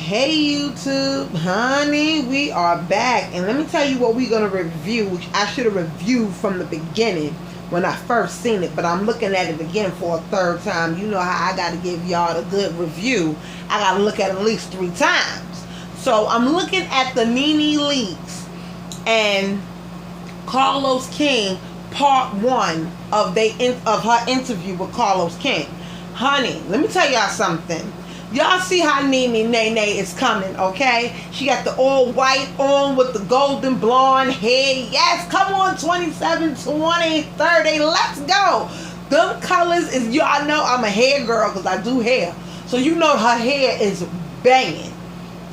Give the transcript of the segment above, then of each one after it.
Hey YouTube, honey, we are back, and let me tell you what we're going to review, which I should have reviewed from the beginning when I first seen it, but I'm looking at it again for a third time. You know how I got to give y'all a good review. I got to look at it at least 3 times. So I'm looking at the Nene Leakes and Carlos King part 1 of her interview with Carlos King. Honey, let me tell y'all something. Y'all see how Nene is coming, okay? She got the all white on with the golden blonde hair. Yes, come on, 27, 20, 30, let's go. Them colors is, y'all know I'm a hair girl because I do hair. So you know her hair is banging.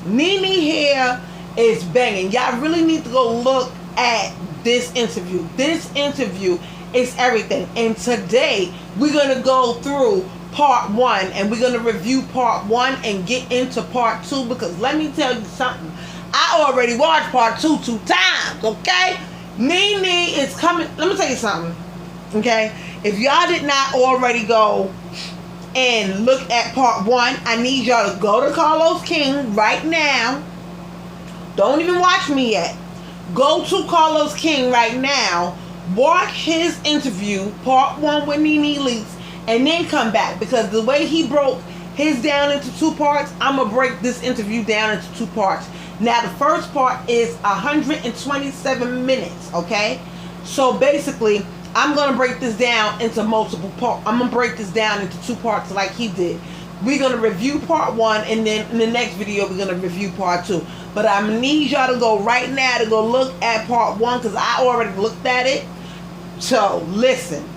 Nene hair is banging. Y'all really need to go look at this interview. This interview is everything. And today, we're going to go through part 1, and we're going to review part 1 and get into part 2, because let me tell you something, I already watched part 2 times, okay? Nene is coming. Let me tell you something, okay? If y'all did not already go and look at part 1, I need y'all to go to Carlos King right now. Don't even watch me yet. Go to Carlos King right now, watch his interview, part 1 with Nene Leakes, and then come back, because the way he broke his down into 2 parts, I'm going to break this interview down into 2 parts. Now, the first part is 127 minutes, okay? So, basically, I'm going to break this down into multiple parts. I'm going to break this down into 2 parts like he did. We're going to review part 1, and then in the next video, we're going to review part 2. But I need y'all to go right now to go look at part 1, because I already looked at it. So, listen.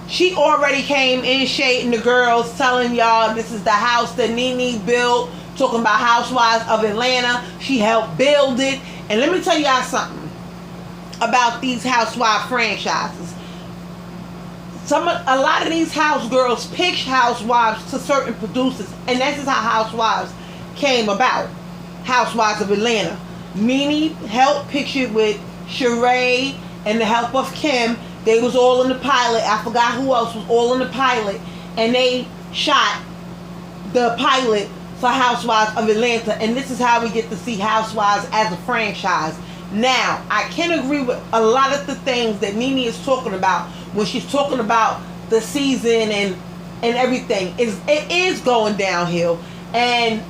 She already came in shading the girls, telling y'all this is the house that Nene built, talking about Housewives of Atlanta. She helped build it. And let me tell y'all something about these Housewives franchises. A lot of these house girls pitch Housewives to certain producers, and this is how Housewives came about. Housewives of Atlanta. Nene helped pitch it with Sheree and the help of Kim. They was all in the pilot. I forgot who else was all in the pilot. And they shot the pilot for Housewives of Atlanta. And this is how we get to see Housewives as a franchise. Now, I can agree with a lot of the things that Nene is talking about when she's talking about the season and everything. It is going downhill. And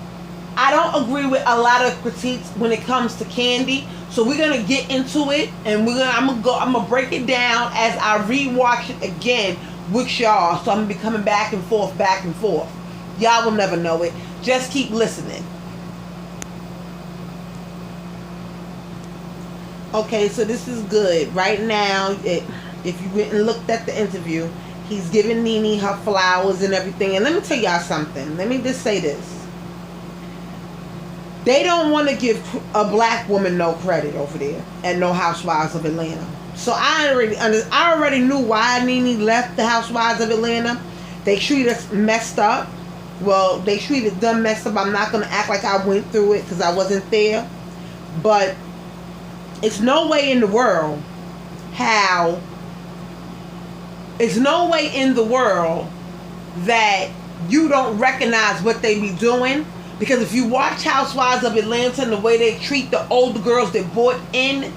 I don't agree with a lot of critiques when it comes to Candy. So we're gonna get into it, and I'm gonna break it down as I rewatch it again with y'all. So I'm gonna be coming back and forth. Y'all will never know it. Just keep listening. Okay, so this is good. Right now, if you went and looked at the interview, he's giving Nene her flowers and everything. And let me tell y'all something. Let me just say this. They don't want to give a black woman no credit over there at no Housewives of Atlanta. So I already knew why Nene left the Housewives of Atlanta. They treated us messed up. Well, they treated them messed up. I'm not going to act like I went through it because I wasn't there. But it's no way in the world that you don't recognize what they be doing. Because if you watch Housewives of Atlanta and the way they treat the older girls that bought in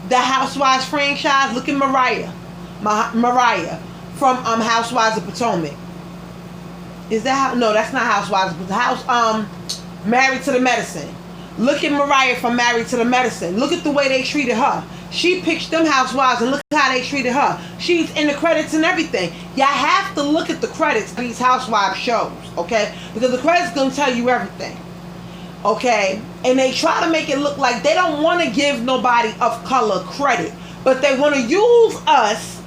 the Housewives franchise, look at Mariah from Housewives of Potomac. Is that no? That's not Housewives, but Married to the Medicine. Look at Mariah from Married to the Medicine. Look at the way they treated her. She pitched them Housewives, and look how they treated her. She's in the credits and everything. Y'all have to look at the credits of these Housewives shows, okay? Because the credits gonna tell you everything, okay? And they try to make it look like they don't want to give nobody of color credit, but they want to use us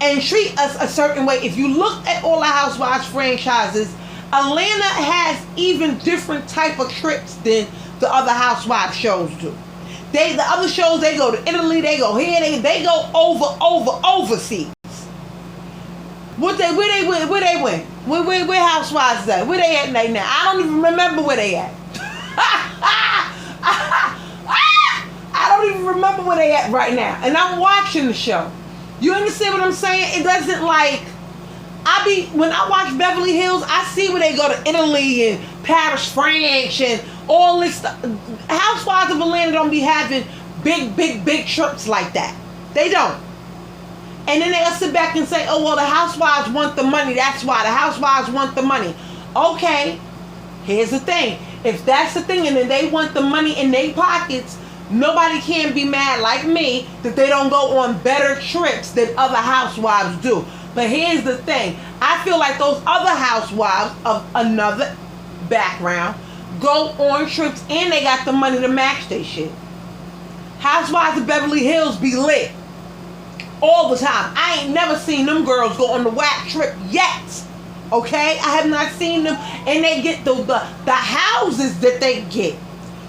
and treat us a certain way. If you look at all the Housewives franchises, Atlanta has even different type of trips than the other Housewives shows do. The other shows, they go to Italy, they go here, they go overseas. Where they went? Where Housewives is at? Where they at right now? I don't even remember where they at. I don't even remember where they at right now. And I'm watching the show. You understand what I'm saying? It doesn't like, when I watch Beverly Hills, I see where they go to Italy and Paris, France, and all this stuff. Housewives of Atlanta don't be having big trips like that. They don't. And then they'll sit back and say, oh, well, the housewives want the money. That's why the housewives want the money. Okay, here's the thing. If that's the thing and then they want the money in their pockets, nobody can be mad like me that they don't go on better trips than other housewives do. But here's the thing. I feel like those other housewives of another background go on trips and they got the money to match their shit. Housewives of Beverly Hills be lit all the time. I ain't never seen them girls go on the whack trip yet. Okay? I have not seen them. And they get the houses that they get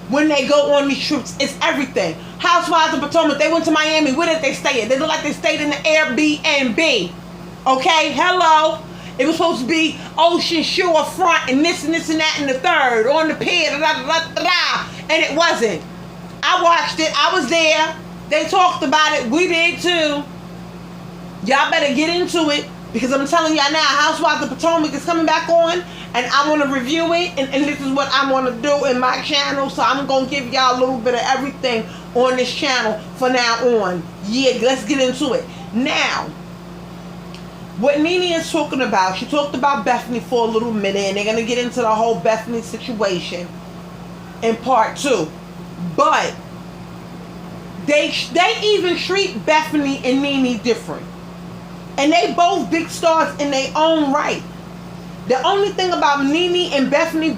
when they go on these trips. It's everything. Housewives of Potomac, they went to Miami. Where did they stay at? They look like they stayed in the Airbnb. Okay? Hello? It was supposed to be ocean shore front and this and that and the third on the pier, and it wasn't. I watched it. I was there. They talked about it. We did too. Y'all better get into it because I'm telling y'all now, Housewives of Potomac is coming back on and I want to review it and this is what I want to do in my channel. So I'm going to give y'all a little bit of everything on this channel from now on. Yeah, let's get into it. Now, what Nene is talking about, she talked about Bethany for a little minute and they're going to get into the whole Bethany situation in part 2. But they even treat Bethany and Nene different. And they both big stars in their own right. The only thing about Nene and Bethany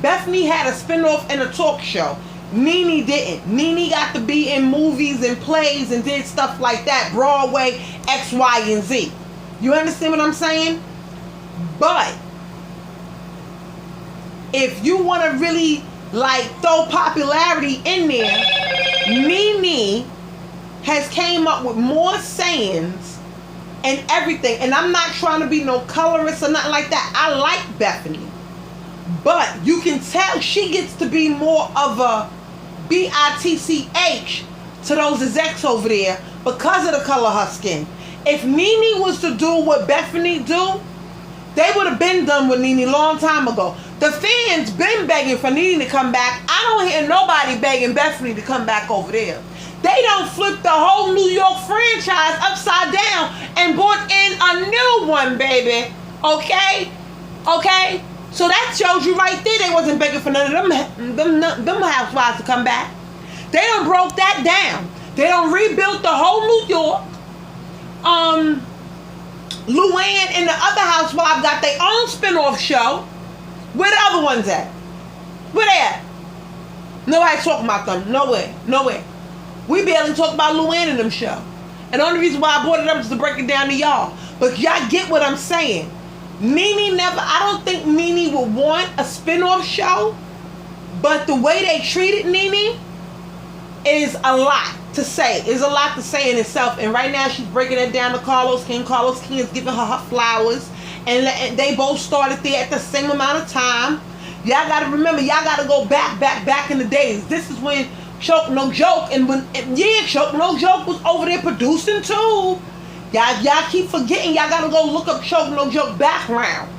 had a spinoff and a talk show. Nene didn't. Nene got to be in movies and plays and did stuff like that. Broadway, X, Y, and Z. You understand what I'm saying? But if you want to really like throw popularity in there, Nene has came up with more sayings and everything. And I'm not trying to be no colorist or nothing like that. I like Bethany. But you can tell she gets to be more of a bitch to those execs over there because of the color of her skin. If Nene was to do what Bethany do, they would have been done with Nene a long time ago. The fans been begging for Nene to come back. I don't hear nobody begging Bethany to come back over there. They don't flip the whole New York franchise upside down and brought in a new one, baby. Okay? Okay? So that shows you right there they wasn't begging for none of them housewives to come back. They done broke that down. They done rebuilt the whole New York. Luann and the other housewives got their own spinoff show. Where the other ones at? Where they at? Nobody talking about them. Nowhere. We barely talk about Luann in them show. And the only reason why I brought it up is to break it down to y'all. But y'all get what I'm saying. I don't think Nene would want a spinoff show. But the way they treated Nene is a lot to say. Is a lot to say in itself. And right now she's breaking it down to Carlos King. Carlos King is giving her flowers. And they both started there at the same amount of time. Y'all got to remember, y'all got to go back in the days. This is when Choke No Joke Choke No Joke was over there producing too. Y'all keep forgetting. Y'all got to go look up Choke No Joke background.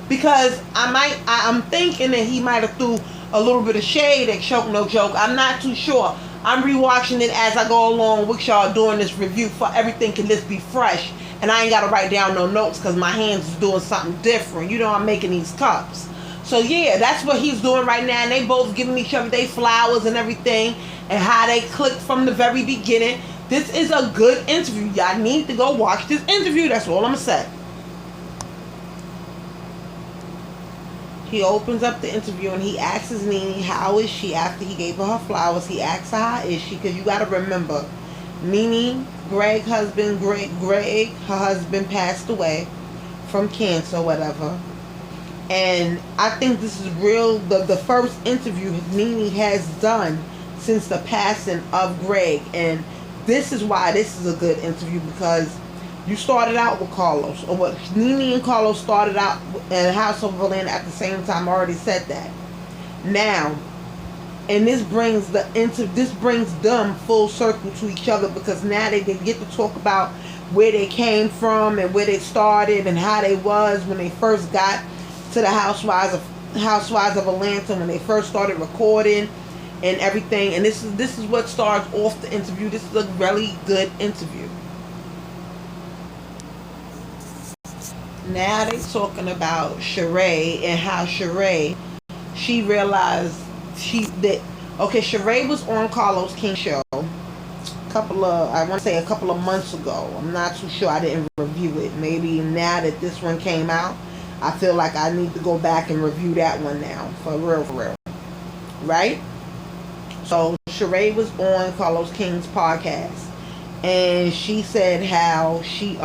Because I'm thinking that he might have threw a little bit of shade at Choke No Joke. I'm not too sure. I'm rewatching it as I go along with y'all doing this review for everything can just be fresh. And I ain't got to write down no notes because my hands is doing something different. You know I'm making these cups. So yeah, that's what he's doing right now. And they both giving each other their flowers and everything. And how they clicked from the very beginning. This is a good interview. Y'all need to go watch this interview. That's all I'm going to say. He opens up the interview and he asks Nene, how is she after he gave her flowers? He asks her, how is she? Because you got to remember, Nene, Greg, her husband passed away from cancer or whatever. And I think this is real, the first interview Nene has done since the passing of Greg. And this is why this is a good interview, because you started out with Carlos, or what Nene and Carlos started out in the House of Atlanta at the same time. I already said that. Now, and this brings them full circle to each other, because now they get to talk about where they came from and where they started and how they was when they first got to the Housewives of Housewives of Atlanta when they first started recording and everything. And this is what starts off the interview. This is a really good interview. Now they talking about Sheree and how Sheree, she realized Sheree was on Carlos King's show a couple of months ago. I'm not too sure. I didn't review it. Maybe now that this one came out, I feel like I need to go back and review that one now. For real. Right? So Sheree was on Carlos King's podcast, and she said how she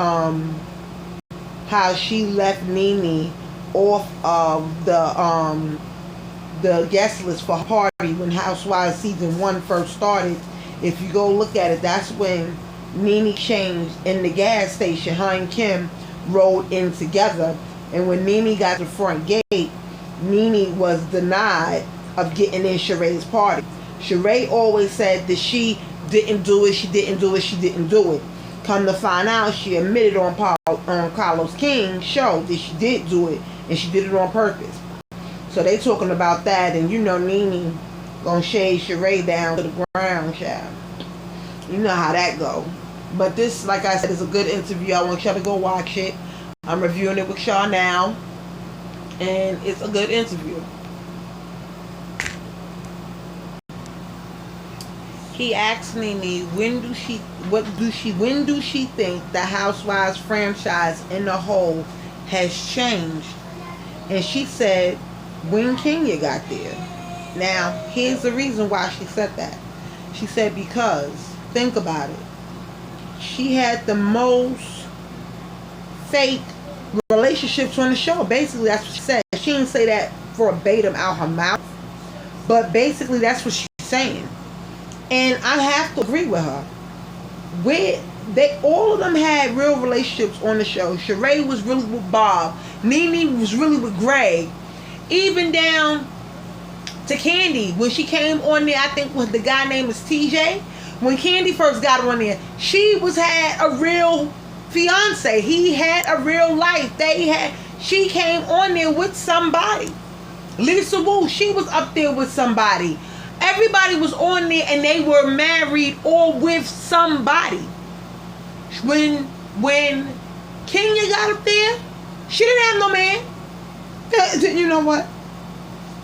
left Nene off of the guest list for her party when Housewives season 1 first started. If you go look at it, that's when Nene changed in the gas station. Her and Kim rode in together, and when Nene got to the front gate, Nene was denied of getting in Sheree's party. Sheree always said that she didn't do it. Come to find out, she admitted on Carlos King's show that she did do it, and she did it on purpose. So they talking about that, and you know Nene gonna shade Sheree down to the ground, child. You know how that go. But this, like I said, is a good interview. I want y'all to go watch it. I'm reviewing it with y'all now, and it's a good interview. He asked Nene when do she think the Housewives franchise in the whole has changed, and she said when Kenya got there. Now here's the reason why she said that. She said because think about it, she had the most fake relationships on the show. Basically that's what she said. She didn't say that verbatim out her mouth, but basically that's what she's saying. And I have to agree with her. All of them had real relationships on the show. Sheree was really with Bob. Nene was really with Greg. Even down to Candy. When she came on there, I think the guy name was TJ. When Candy first got on there, she had a real fiance. He had a real life. She came on there with somebody. Lisa Wu, she was up there with somebody. Everybody was on there and they were married or with somebody. When Kenya got up there, she didn't have no man. You know what?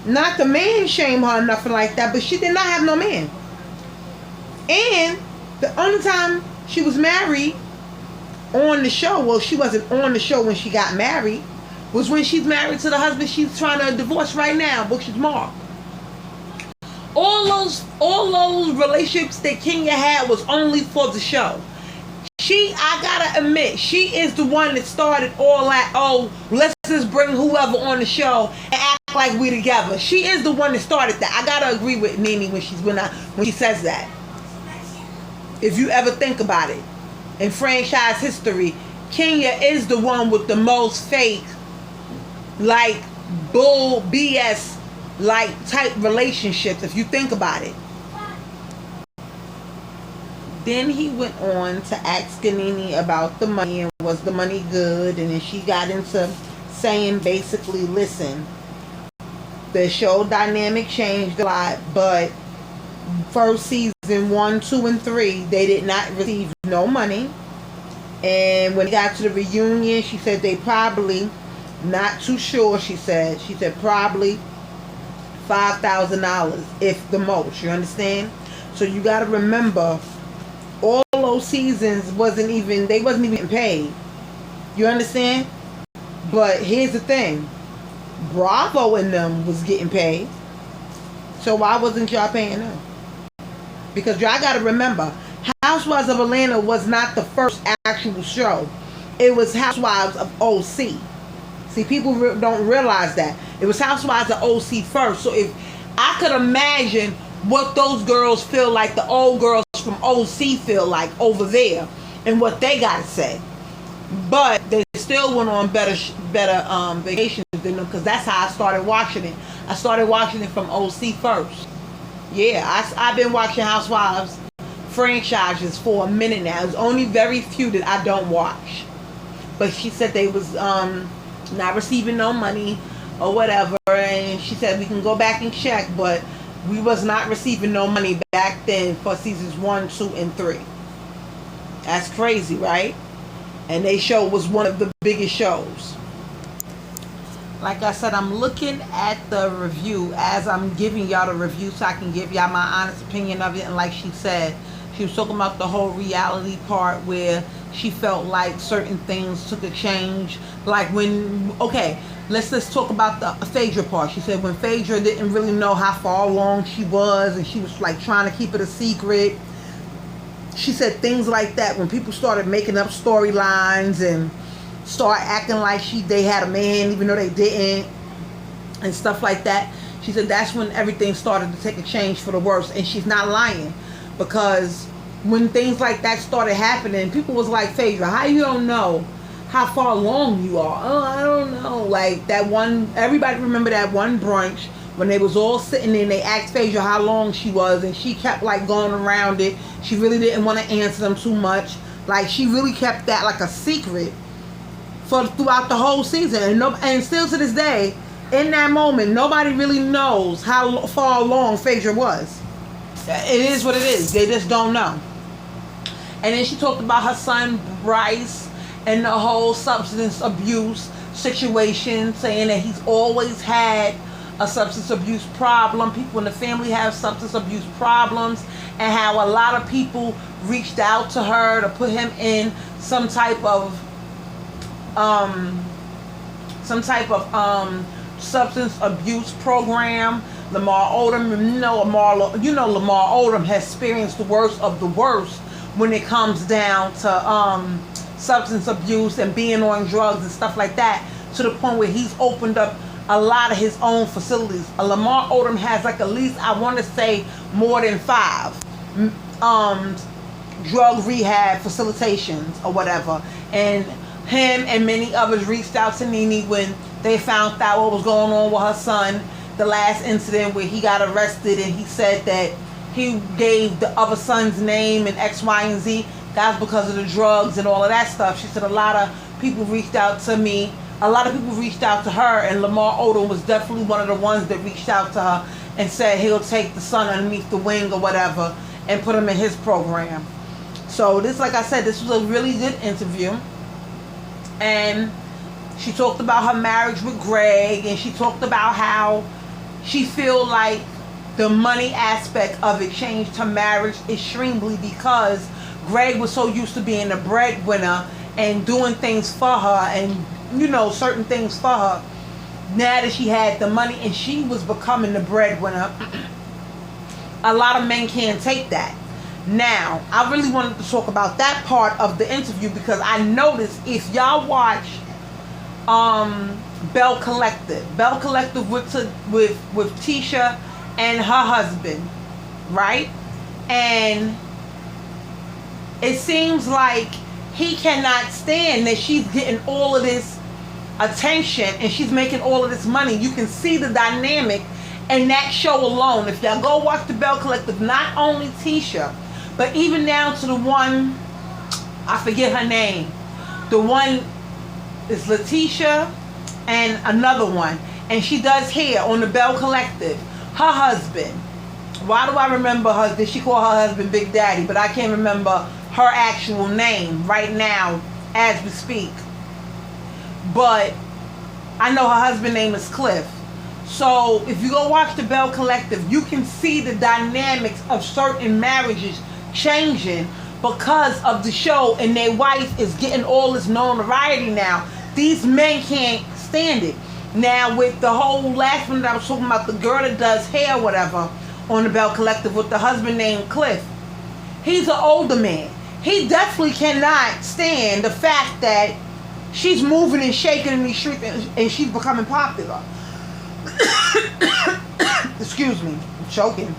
Not the man shame her or nothing like that, but she did not have no man. And the only time she was married on the show, well, she wasn't on the show when she got married, was when she's married to the husband she's trying to divorce right now, which is Mark. All those relationships that Kenya had was only for the show. I gotta admit, she is the one that started all that, let's just bring whoever on the show and act like we together. She is the one that started that. I gotta agree with Nene when she says that. If you ever think about it, in franchise history, Kenya is the one with the most fake, like bull BS type relationships, if you think about it. Then he went on to ask Nene about the money and was the money good, and then she got into saying basically, listen, the show dynamic changed a lot, but first season 1, 2, and 3 they did not receive no money, and when they got to the reunion, she said they probably, not too sure, she said probably $5,000 if the most, you understand? So you got to remember, all those seasons wasn't even getting paid, you understand? But here's the thing, Bravo and them was getting paid, so why wasn't y'all paying them? Because y'all got to remember, Housewives of Atlanta was not the first actual show. It was Housewives of OC. See, people don't realize that. It was Housewives of OC first. So if I could imagine what those girls feel like, the old girls from OC feel like over there, and what they got to say. But they still went on better vacations than them, because that's how I started watching it. I started watching it from OC first. Yeah, I've been watching Housewives franchises for a minute now. There's only very few that I don't watch. But she said they was not receiving no money. or whatever, and she said we can go back and check, but we was not receiving no money back then for seasons 1, 2, and 3. That's crazy, right? And they show was one of the biggest shows. Like I said, I'm looking at the review as I'm giving y'all the review so I can give y'all my honest opinion of it. And like she said, she was talking about the whole reality part where she felt like certain things took a change. Like when, okay, let's talk about the Phaedra part. She said when Phaedra didn't really know how far along she was and she was like trying to keep it a secret. She said things like that when people started making up storylines and start acting like they had a man even though they didn't and stuff like that. She said that's when everything started to take a change for the worse, and she's not lying, because when things like that started happening, people was like, Phaedra, how you don't know how far along you are? Oh, I don't know. Like that one, everybody remember that one brunch when they was all sitting there and they asked Phaedra how long she was, and she kept like going around it. She really didn't want to answer them too much. Like she really kept that like a secret throughout the whole season, and still to this day, in that moment, nobody really knows how far along Phaedra was. It is what it is. They just don't know. And then she talked about her son Bryce and the whole substance abuse situation, saying that he's always had a substance abuse problem. People in the family have substance abuse problems, and how a lot of people reached out to her to put him in some type of substance abuse program. Lamar Odom, Lamar Odom has experienced the worst of the worst when it comes down to substance abuse and being on drugs and stuff like that, to the point where he's opened up a lot of his own facilities. Lamar Odom has like at least, I want to say, more than 5 drug rehab facilitations or whatever. And him and many others reached out to Nene when they found out what was going on with her son. The last incident where he got arrested and he said that he gave the other son's name and X, Y, and Z. That's because of the drugs and all of that stuff. She said a lot of people reached out to me. A lot of people reached out to her, and Lamar Odom was definitely one of the ones that reached out to her and said he'll take the son underneath the wing or whatever and put him in his program. So this, like I said, this was a really good interview. And she talked about her marriage with Greg, and she talked about how she feel like the money aspect of it changed her marriage extremely, because Greg was so used to being a breadwinner and doing things for her and, certain things for her. Now that she had the money and she was becoming the breadwinner, a lot of men can't take that. Now, I really wanted to talk about that part of the interview, because I noticed, if y'all watch Bell Collective with Tisha and her husband, right? And it seems like he cannot stand that she's getting all of this attention and she's making all of this money. You can see the dynamic in that show alone. If y'all go watch the Bell Collective, not only Tisha, but even down to the one, I forget her name. The one is Letitia and another one. And she does hair on the Bell Collective. Her husband. Why do I remember her? Did she call her husband Big Daddy? But I can't remember her actual name right now as we speak. But I know her husband's name is Cliff. So if you go watch the Bell Collective, you can see the dynamics of certain marriages changing because of the show, and their wife is getting all this notoriety now. These men can't stand it. Now with the whole last one that I was talking about, the girl that does hair or whatever on the Bell Collective with the husband named Cliff, he's an older man. He definitely cannot stand the fact that she's moving and shaking in these streets and she's becoming popular. Excuse me, I'm choking.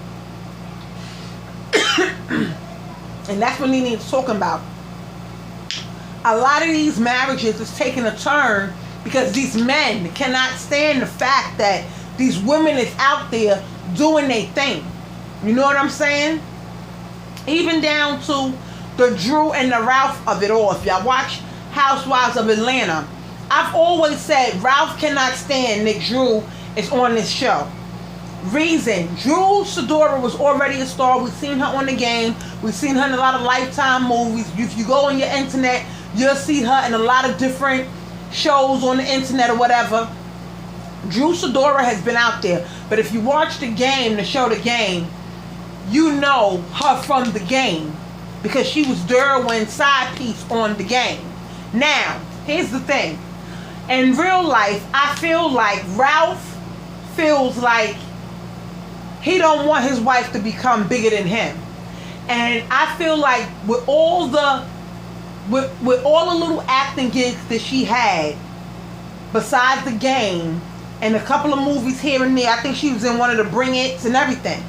And that's what Nene is talking about. A lot of these marriages is taking a turn because these men cannot stand the fact that these women is out there doing their thing. You know what I'm saying? Even down to the Drew and the Ralph of it all. If y'all watch Housewives of Atlanta, I've always said Ralph cannot stand Nick Drew is on this show. Reason, Drew Sidora was already a star. We've seen her on the game. We've seen her in a lot of Lifetime movies. If you go on your internet, you'll see her in a lot of different shows on the internet or whatever. Drew Sidora has been out there. But if you watch the game, the show The Game, you know her from the game. Because she was Derwin's side piece on the game. Now, here's the thing. In real life, I feel like Ralph feels like he don't want his wife to become bigger than him. And I feel like with all the little acting gigs that she had, besides the game, and a couple of movies here and there, I think she was in one of the Bring It's and everything.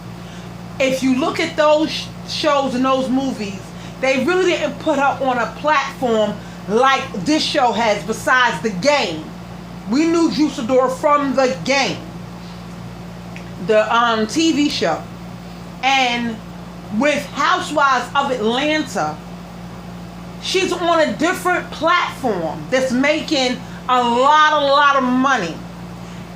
If you look at those shows and those movies, they really didn't put her on a platform like this show has besides the game. We knew Drew Sidora from the game, the TV show. And with Housewives of Atlanta, she's on a different platform that's making a lot of money.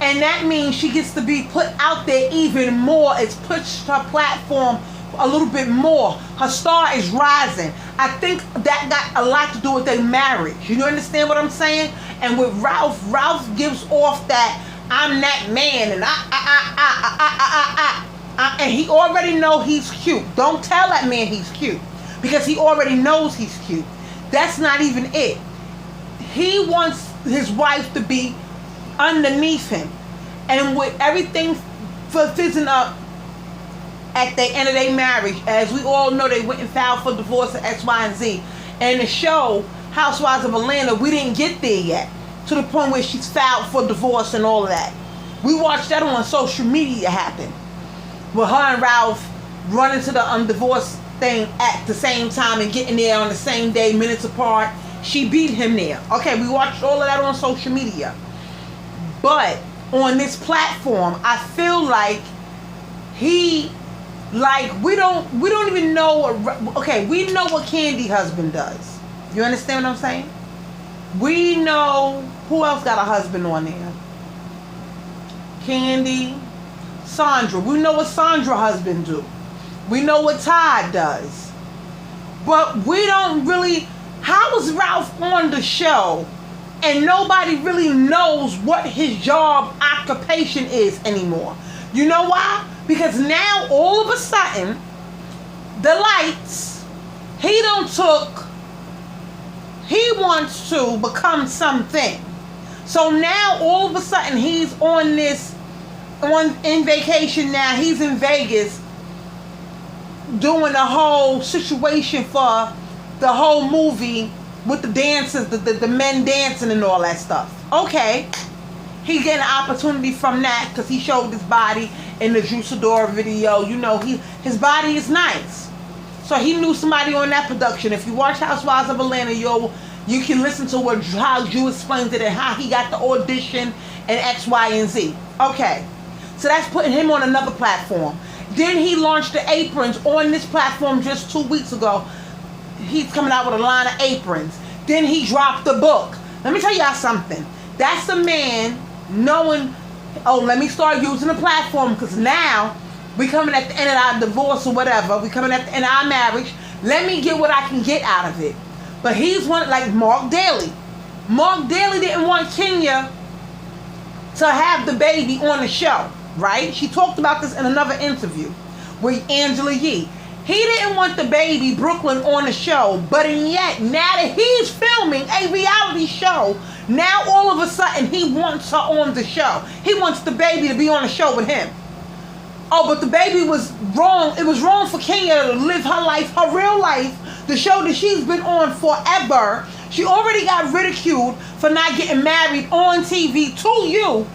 And that means she gets to be put out there even more. It's pushed her platform a little bit more. Her star is rising. I think that got a lot to do with their marriage. You understand what I'm saying? And with Ralph gives off that I'm that man and and he already know he's cute. Don't tell that man he's cute because he already knows he's cute. That's not even it. He wants his wife to be underneath him, and with everything fizzing up at the end of their marriage, as we all know, they went and filed for divorce at X, Y, and Z. And the show Housewives of Atlanta, we didn't get there yet, to the point where she's filed for divorce and all of that. We watched that on social media happen, with her and Ralph running to the divorce thing at the same time and getting there on the same day, minutes apart. She beat him there. Okay, we watched all of that on social media. But on this platform, I feel like we don't even know we know what Candy husband does. You understand what I'm saying? We know who else got a husband on there. Candy, Sandra. We know what Sandra husband do. We know what Todd does. But we don't really. How is Ralph on the show and nobody really knows what his job occupation is anymore? You know why? Because now all of a sudden the lights, he wants to become something. So now all of a sudden he's in vacation now. He's in Vegas doing the whole situation for the whole movie with the dancers, the men dancing and all that stuff. Okay. He's getting an opportunity from that because he showed his body in the Drew Sidora video. You know, his body is nice. So he knew somebody on that production. If you watch Housewives of Atlanta, you can listen to how Drew explains it and how he got the audition and X, Y, and Z. Okay. So that's putting him on another platform. Then he launched the aprons on this platform just 2 weeks ago. He's coming out with a line of aprons. Then he dropped the book. Let me tell y'all something. That's a man knowing, let me start using the platform because now we coming at the end of our divorce or whatever. We coming at the end of our marriage. Let me get what I can get out of it. But he's one like Mark Daly. Mark Daly didn't want Kenya to have the baby on the show, right? She talked about this in another interview with Angela Yee. He didn't want the baby Brooklyn on the show, but yet now that he's filming a reality show, now all of a sudden he wants her on the show. He wants the baby to be on the show with him. Oh, but the baby was wrong. It was wrong for Kenya to live her life, her real life, the show that she's been on forever. She already got ridiculed for not getting married on TV to you,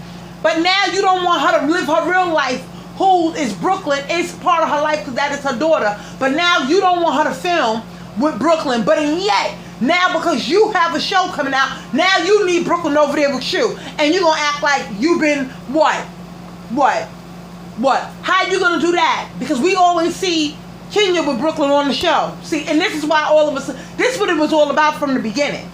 but now you don't want her to live her real life. Who is Brooklyn? It's part of her life because that is her daughter. But now you don't want her to film with Brooklyn. But yet, now because you have a show coming out, now you need Brooklyn over there with you. And you're going to act like you've been what? How you going to do that? Because we always see Kenya with Brooklyn on the show. See, and this is why all of us, this is what it was all about from the beginning.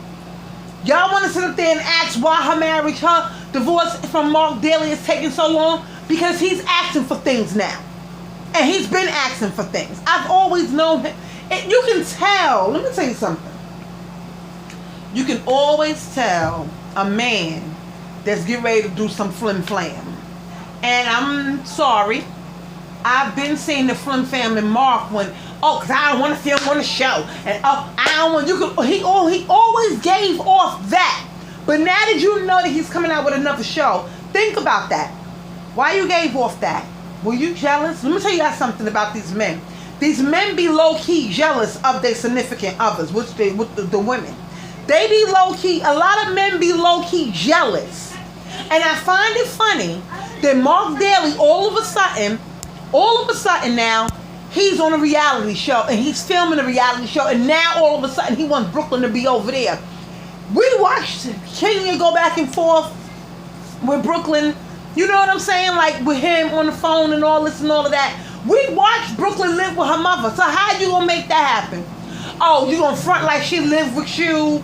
Y'all want to sit up there and ask why her marriage, her divorce from Mark Daly is taking so long? Because he's asking for things now. And he's been asking for things. I've always known him. And you can tell, let me tell you something. You can always tell a man that's getting ready to do some flim flam. And I'm sorry, I've been seeing the flim flam in Mark when, because I don't want to film on the show. And I don't want, he always gave off that. But now that you know that he's coming out with another show, think about that. Why you gave off that? Were you jealous? Let me tell you guys something about these men. These men be low-key jealous of their significant others, with the women. They be low-key, a lot of men be low-key jealous. And I find it funny that Mark Daly, all of a sudden now, he's on a reality show and he's filming a reality show, and now all of a sudden he wants Brooklyn to be over there. We watched Kenya go back and forth with Brooklyn, you know what I'm saying? Like with him on the phone and all this and all of that. We watched Brooklyn live with her mother. So how you gonna make that happen? Oh, you gonna front like she lived with you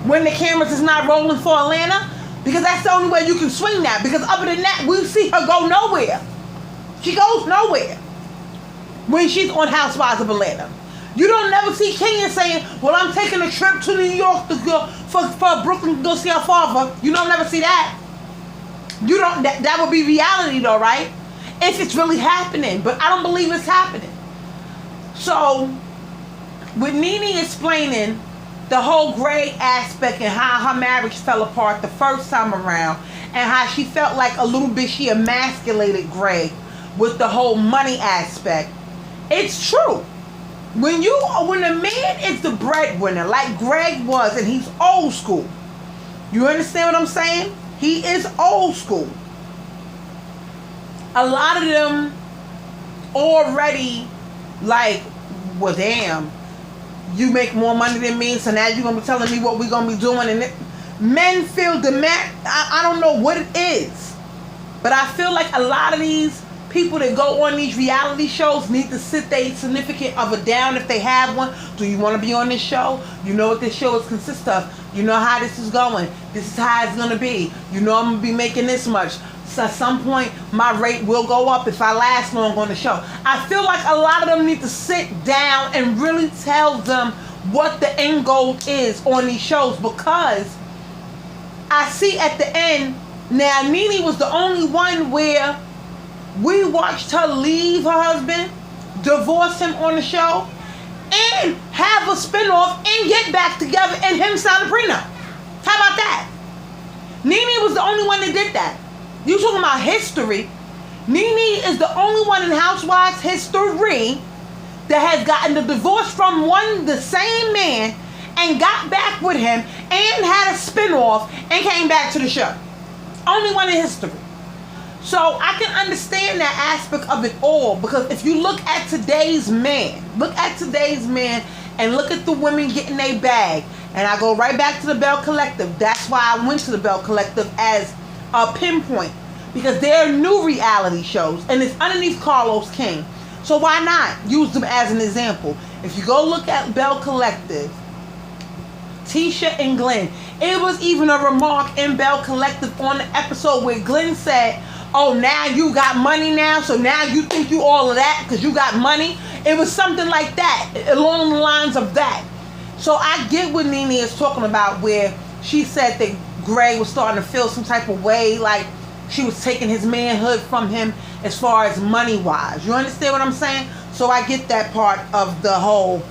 when the cameras is not rolling for Atlanta? Because that's the only way you can swing that. Because other than that, we see her go nowhere. She goes nowhere when she's on Housewives of Atlanta. You don't never see Kenya saying, well, I'm taking a trip to New York to go for Brooklyn to go see her father. You don't never see that. You don't. That would be reality though, right? If it's really happening. But I don't believe it's happening. So, with Nene explaining the whole Greg aspect and how her marriage fell apart the first time around, and how she felt like a little bit she emasculated Greg with the whole money aspect, it's true. When a man is the breadwinner, like Greg was, and he's old school, you understand what I'm saying? He is old school. A lot of them already like, well, damn, you make more money than me, so now you're going to be telling me what we're going to be doing. And men feel I don't know what it is, but I feel like a lot of these people that go on these reality shows need to sit their significant other down if they have one. Do you want to be on this show? You know what this show is consist of. You know how this is going. This is how it's going to be. You know I'm going to be making this much. So at some point, my rate will go up if I last long on the show. I feel like a lot of them need to sit down and really tell them what the end goal is on these shows, because I see at the end, now Nene was the only one where we watched her leave her husband, divorce him on the show, and have a spinoff and get back together and him sign a prenup. How about that? Nene was the only one that did that. You talking about history? Nene is the only one in Housewives history that has gotten the divorce from the same man and got back with him and had a spinoff and came back to the show. Only one in history. So I can understand that aspect of it all, because if you look at today's man and look at the women getting their bag, and I go right back to the Bell Collective. That's why I went to the Bell Collective as a pinpoint, because they're new reality shows and it's underneath Carlos King. So why not use them as an example? If you go look at Bell Collective, Tisha and Glenn, it was even a remark in Bell Collective on the episode where Glenn said, oh, now you got money now, so now you think you all of that because you got money. It was something like that, along the lines of that. So I get what Nene is talking about, where she said that Greg was starting to feel some type of way, like she was taking his manhood from him as far as money-wise. You understand what I'm saying? So I get that part of the whole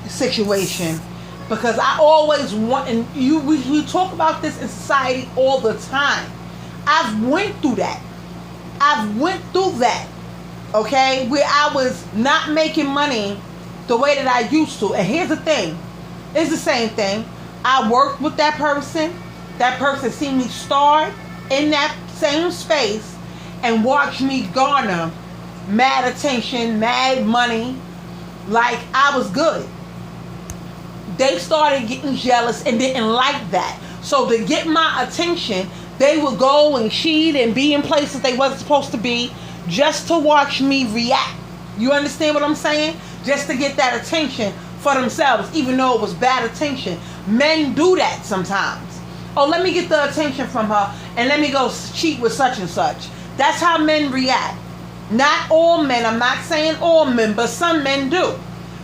situation, because I always want, and we talk about this in society all the time. I've went through that, okay, where I was not making money the way that I used to. And here's the thing, it's the same thing. I worked with that person seen me start in that same space and watched me garner mad attention, mad money, like I was good. They started getting jealous and didn't like that. So to get my attention, they would go and cheat and be in places they wasn't supposed to be just to watch me react. You understand what I'm saying? Just to get that attention for themselves, even though it was bad attention. Men do that sometimes. Oh, let me get the attention from her and let me go cheat with such and such. That's how men react. Not all men. I'm not saying all men, but some men do.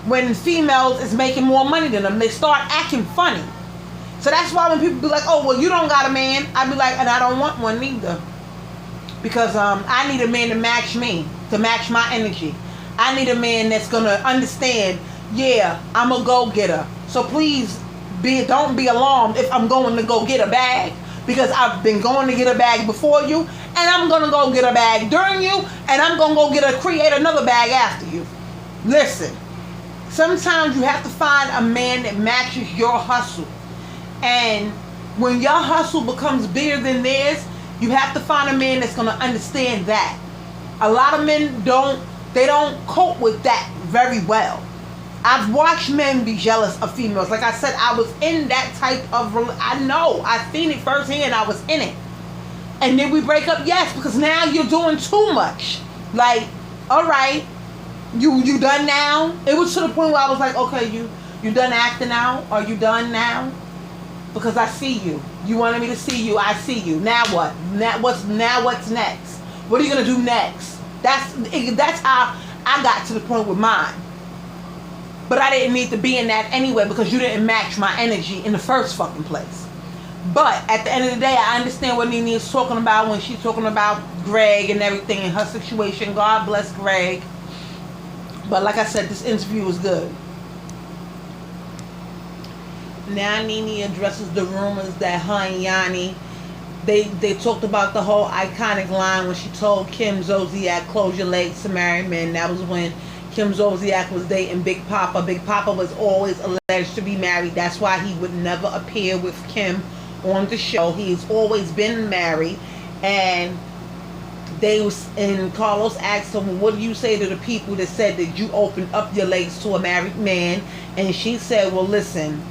When females is making more money than them, they start acting funny. So that's why when people be like, oh, well, you don't got a man, I be like, and I don't want one neither. Because I need a man to match me, to match my energy. I need a man that's going to understand, yeah, I'm a go-getter. So please, don't be alarmed if I'm going to go get a bag. Because I've been going to get a bag before you, and I'm going to go get a bag during you, and I'm going to go create another bag after you. Listen, sometimes you have to find a man that matches your hustle. And when your hustle becomes bigger than theirs, you have to find a man that's going to understand that. A lot of men don't cope with that very well. I've watched men be jealous of females. Like I said, I was in that type of... I know. I've seen it firsthand. I was in it. And then we break up, yes, because now you're doing too much. Like, all right, you done now? It was to the point where I was like, okay, you done acting now? Are you done now? Because I see you. You wanted me to see you. I see you. Now what? Now what's next? What are you gonna do next? That's how I got to the point with mine. But I didn't need to be in that anyway because you didn't match my energy in the first fucking place. But at the end of the day, I understand what Nene is talking about when she's talking about Greg and everything in her situation. God bless Greg. But like I said, this interview was good. Now Nene addresses the rumors that her and Yanni, they talked about the whole iconic line when she told Kim Zolciak, close your legs to marry men. That was when Kim Zolciak was dating Big Papa. Big Papa was always alleged to be married. That's why he would never appear with Kim on the show. He's always been married. And Carlos asked him, what do you say to the people that said that you opened up your legs to a married man? And she said, well, listen,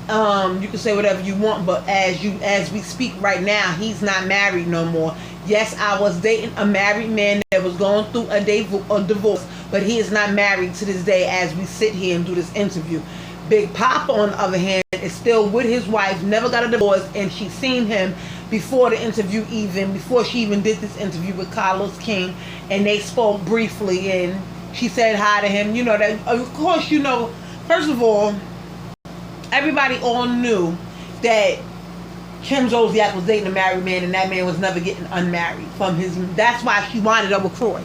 you can say whatever you want, but as we speak right now, he's not married no more. Yes, I was dating a married man that was going through a divorce, but he is not married to this day as we sit here and do this interview. Big Papa, on the other hand, is still with his wife, never got a divorce, and she's seen him before the interview, before she even did this interview with Carlos King, and they spoke briefly, and she said hi to him. You know, that, of course, you know, first of all, everybody all knew that Kim Zolciak was dating a married man, and that man was never getting unmarried from his... That's why she winded up with Croy.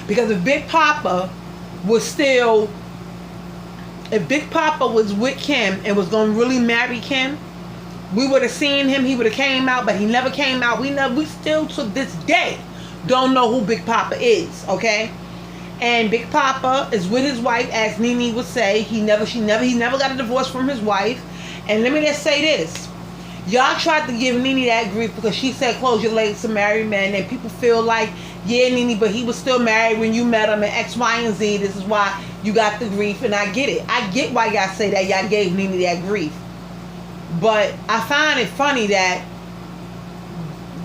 Because if Big Papa was with Kim and was going to really marry Kim, we would have seen him. He would have came out, but he never came out. We still to this day don't know who Big Papa is, okay? And Big Papa is with his wife, as Nene would say. He never got a divorce from his wife. And let me just say this. Y'all tried to give Nene that grief because she said close your legs to married men, and people feel like, yeah, Nene, but he was still married when you met him, and X, Y, and Z. This is why you got the grief, and I get it. I get why y'all say that y'all gave Nene that grief. But I find it funny that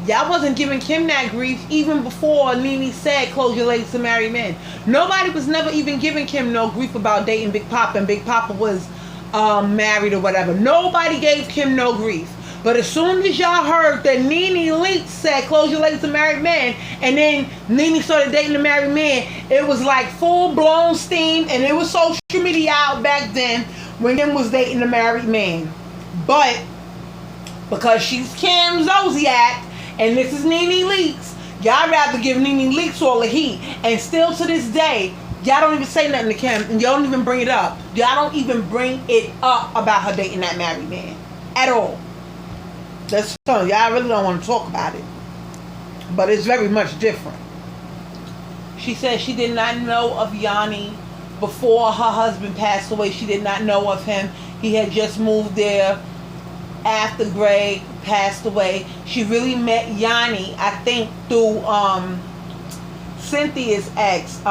y'all wasn't giving Kim that grief even before Nene said close your legs to married men. Nobody was never even giving Kim no grief about dating Big Papa, and Big Papa was married or whatever. Nobody gave Kim no grief. But as soon as y'all heard that Nene Leakes said close your legs to married men, and then Nene started dating a married man, it was like full-blown steam, and it was social media out back then when Kim was dating a married man. But because she's Kim Zolciak and this is Nene Leakes, y'all rather give Nene Leakes all the heat. And still to this day, y'all don't even say nothing to Kim, and y'all don't even bring it up. Y'all don't even bring it up about her dating that married man at all. That's so y'all really don't want to talk about it, but it's very much different. She said she did not know of Yanni before her husband passed away. She did not know of him. He had just moved there after Greg passed away. She really met Yanni, I think, through Cynthia's ex,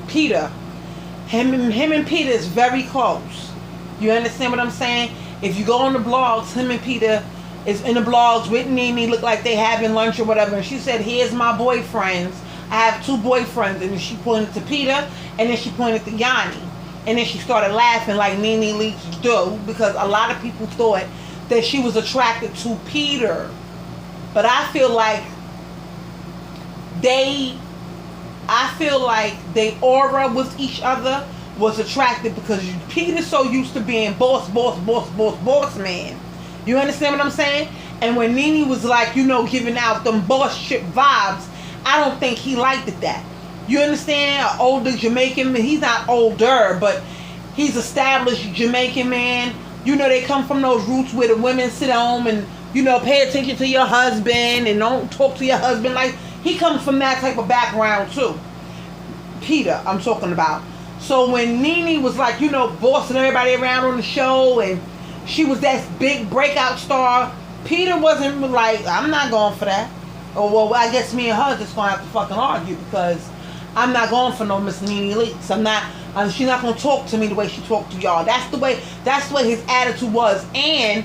Peter. Him and Peter is very close. You understand what I'm saying? If you go on the blogs, him and Peter is in the blogs with Nene, look like they having lunch or whatever. And she said, here's my boyfriends. I have 2 boyfriends. And she pointed to Peter, and then she pointed to Yanni. And then she started laughing like Nene Leakes do, because a lot of people thought that she was attracted to Peter. But I feel like they aura with each other was attractive because Peter's so used to being boss man. You understand what I'm saying? And when Nene was like, giving out them boss ship vibes, I don't think he liked it that. You understand? An older Jamaican man, he's not older, but he's established Jamaican man. They come from those roots where the women sit home and, pay attention to your husband and don't talk to your husband. Like, he comes from that type of background too. Peter, I'm talking about. So when Nene was like, bossing everybody around on the show and she was that big breakout star, Peter wasn't like, I'm not going for that. Or, well, I guess me and her just going to have to fucking argue because I'm not going for no Miss Nene Leakes. She's not going to talk to me the way she talked to y'all. That's the way his attitude was. And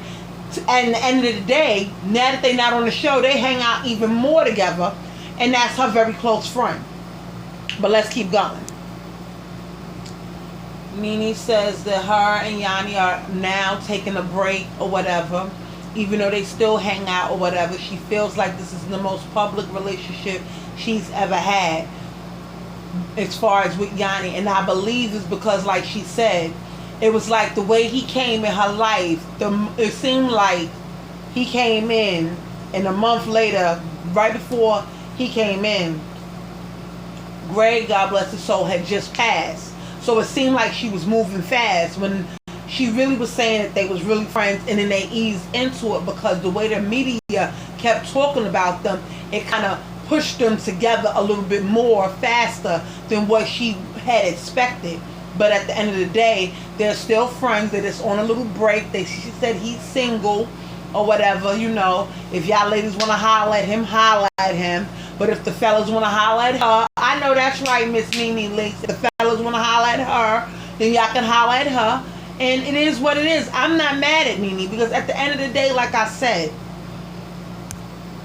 at the end of the day, now that they're not on the show, they hang out even more together. And that's her very close friend. But let's keep going. Nene says that her and Yanni are now taking a break or whatever. Even though they still hang out or whatever, she feels like this is the most public relationship she's ever had as far as with Yanni. And I believe it's because, like she said, it was like the way he came in her life. It seemed like he came in, and a month later, right before he came in, Greg, God bless his soul, had just passed. So it seemed like she was moving fast when she really was saying that they was really friends, and then they eased into it because the way the media kept talking about them, it kind of pushed them together a little bit more faster than what she had expected. But at the end of the day, they're still friends. They're just on a little break. She said he's single or whatever, If y'all ladies want to holler at him, holler at him. But if the fellas want to holler at her, I know that's right, Miss Nene Leakes. If the fellas want to holler at her, then y'all can holler at her. And it is what it is. I'm not mad at Nene because at the end of the day, like I said,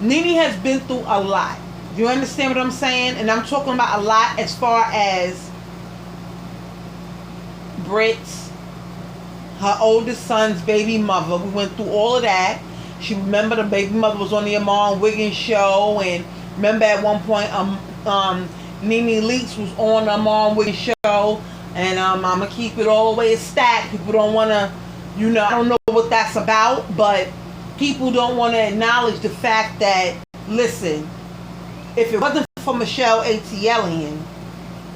Nene has been through a lot. You understand what I'm saying? And I'm talking about a lot as far as Britt's, her oldest son's baby mother. We went through all of that. She remember the baby mother was on the Amon Wiggins show, and remember at one point Nene Leakes was on the Amon Wiggins show, and I'm gonna keep it all the way stacked. People don't want to, I don't know what that's about, but people don't want to acknowledge the fact that, listen, if it wasn't for Michelle ATLian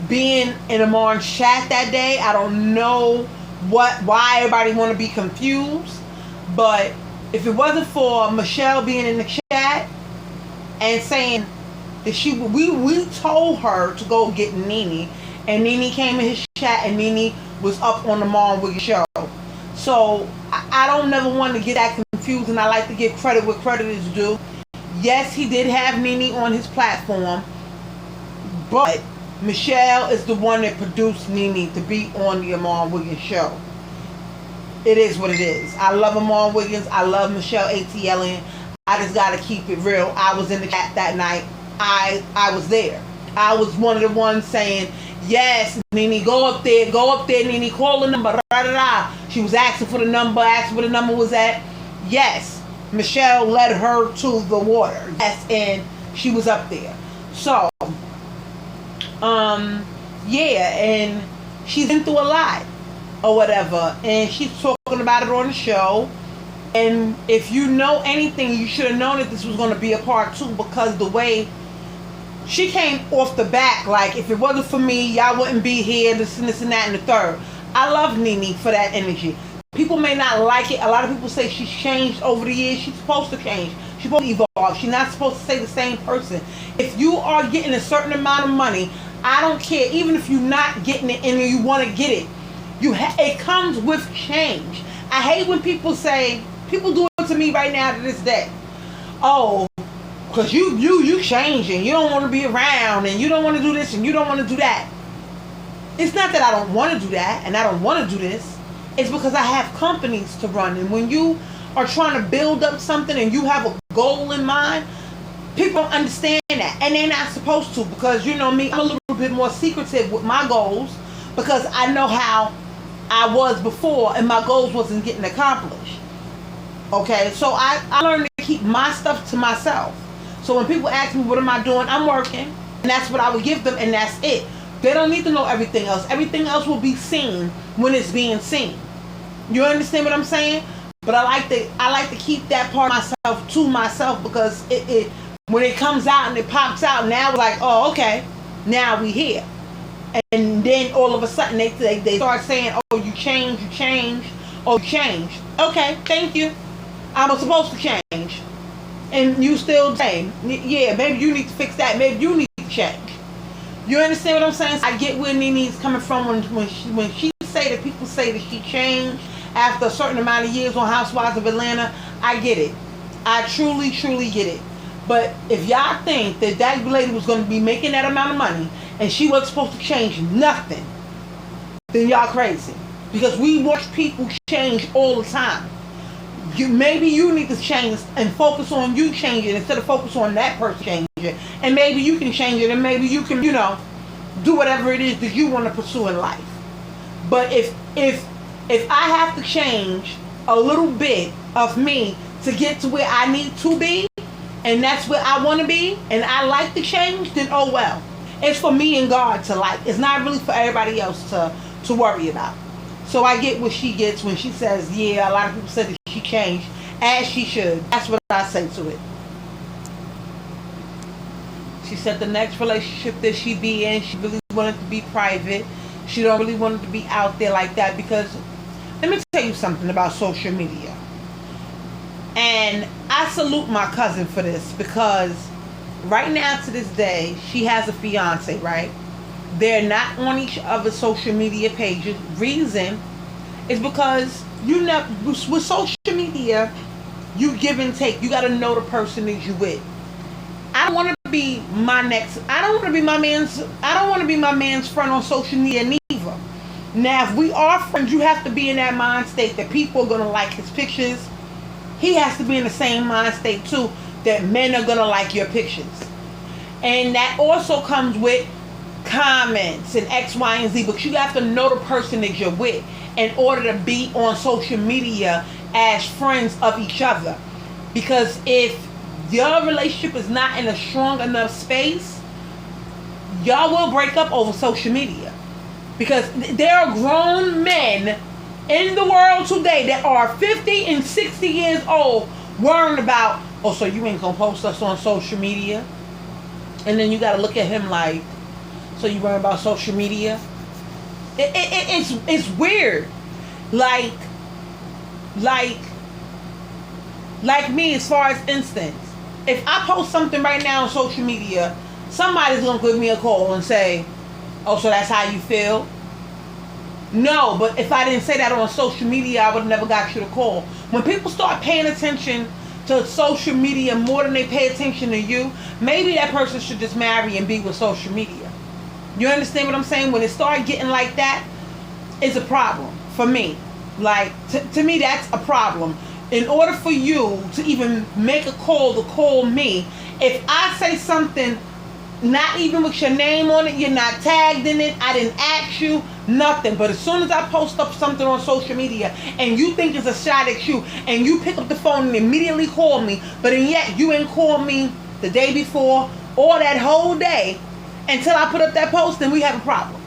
being in Amon's chat that day, I don't know why everybody want to be confused, but if it wasn't for Michelle being in the chat and saying that we told her to go get Nene, and Nene came in his chat and Nene was up on the Amon Wiggins show. So I don't never want to get that confused, and I like to give credit where credit is due. Yes, he did have Nene on his platform, but Michelle is the one that produced Nene to be on the Amon Wiggins show. It is what it is. I love Amon Wiggins. I love Michelle ATLian. I just got to keep it real. I was in the chat that night. I was there. I was one of the ones saying, yes, Nene, go up there, Nene, call the number, She was asking for the number, asked where the number was at. Yes, Michelle led her to the water. Yes, and she was up there. So, yeah, and she's been through a lot or whatever, and she's talking about it on the show. And if you know anything, you should have known that this was going to be a part 2, because the way she came off the back, like, if it wasn't for me, y'all wouldn't be here, this and that and the third. I love Nene for that energy. People may not like it. A lot of people say she's changed over the years. She's supposed to change. She's supposed to evolve. She's not supposed to stay the same person. If you are getting a certain amount of money, I don't care. Even if you're not getting it and you want to get it, it comes with change. I hate when people say, people do it to me right now to this day. Oh, because you changing. You don't want to be around, and you don't want to do this, and you don't want to do that. It's not that I don't want to do that, and I don't want to do this. It's because I have companies to run. And when you are trying to build up something and you have a goal in mind, people don't understand that. And they're not supposed to, because you know me, I'm a little bit more secretive with my goals, because I know how I was before and my goals wasn't getting accomplished. Okay, so I learned to keep my stuff to myself. So when people ask me, what am I doing? I'm working. And that's what I would give them, and that's it. They don't need to know everything else. Everything else will be seen when it's being seen. You understand what I'm saying? But I like to keep that part of myself to myself, because it when it comes out and it pops out, now it's like, oh, okay, now we here. And then all of a sudden they start saying, oh, you changed, oh, you changed. Okay, thank you. I was supposed to change, and you still the same. Yeah, maybe you need to fix that. Maybe you need to change. You understand what I'm saying? I get where Nene's coming from when she say that people say that she changed after a certain amount of years on Housewives of Atlanta. I get it. I truly get it. But if y'all think that that lady was going to be making that amount of money and she wasn't supposed to change nothing, then y'all crazy. Because we watch people change all the time. Maybe you need to change and focus on you changing instead of focus on that person changing. And maybe you can change it, and maybe you can, do whatever it is that you want to pursue in life. But if I have to change a little bit of me to get to where I need to be, and that's where I want to be, and I like to change, then oh well. It's for me and God to like. It's not really for everybody else to worry about. So I get what she gets when she says, yeah, a lot of people said that she changed, as she should. That's what I say to it. She said the next relationship that she be in, she really wanted to be private. She don't really want it to be out there like that, because let me tell you something about social media. And I salute my cousin for this, because right now to this day, she has a fiance, right? They're not on each other's social media pages. Reason is because with social media, you give and take. You got to know the person that you with. I don't want to be my man's friend on social media neither. Now, if we are friends, you have to be in that mind state that people are going to like his pictures. He has to be in the same mind state too, that men are going to like your pictures. And that also comes with comments and X, Y, and Z. But you have to know the person that you're with in order to be on social media as friends of each other. Because if your relationship is not in a strong enough space, y'all will break up over social media. Because there are grown men in the world today that are 50 and 60 years old worrying about, oh, so you ain't gonna post us on social media? And then you gotta look at him like, so you worrying about social media? It's weird. Like me, as far as instance, if I post something right now on social media, somebody's gonna give me a call and say, oh, so that's how you feel? No, but if I didn't say that on social media, I would have never got you to call. When people start paying attention to social media more than they pay attention to you, maybe that person should just marry and be with social media. You understand what I'm saying? When it started getting like that, it's a problem for me. Like, to me, that's a problem. In order for you to even make a call to call me, if I say something, not even with your name on it, you're not tagged in it, I didn't ask you, nothing. But as soon as I post up something on social media and you think it's a shot at you, and you pick up the phone and immediately call me, but and yet you ain't called me the day before or that whole day until I put up that post, then we have a problem.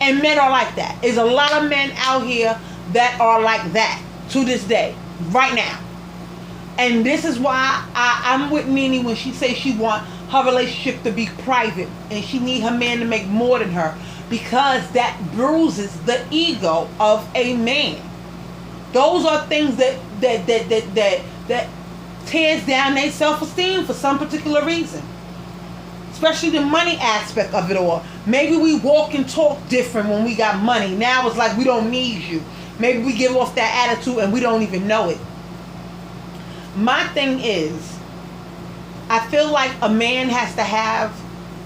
And men are like that. There's a lot of men out here that are like that to this day, right now. And this is why I'm with Nene when she says she wants her relationship to be private and she need her man to make more than her, because that bruises the ego of a man. Those are things that tears down their self-esteem for some particular reason. Especially the money aspect of it all. Maybe we walk and talk different when we got money. Now it's like we don't need you. Maybe we give off that attitude and we don't even know it. My thing is, I feel like a man has to have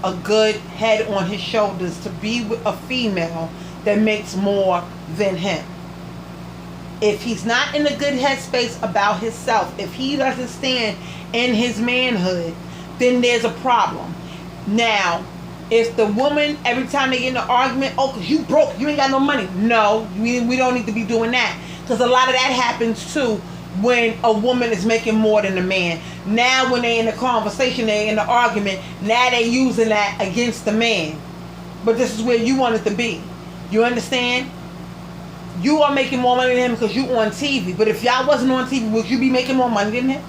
a good head on his shoulders to be with a female that makes more than him. If he's not in a good headspace about himself, if he doesn't stand in his manhood, then there's a problem. Now, if the woman, every time they get in an argument, oh, because you broke, you ain't got no money. No, we don't need to be doing that. Because a lot of that happens too when a woman is making more than a man. Now when they in the conversation, they in the argument, now they using that against the man. But this is where you want it to be. You understand? You are making more money than him because you on TV. But if y'all wasn't on TV, would you be making more money than him?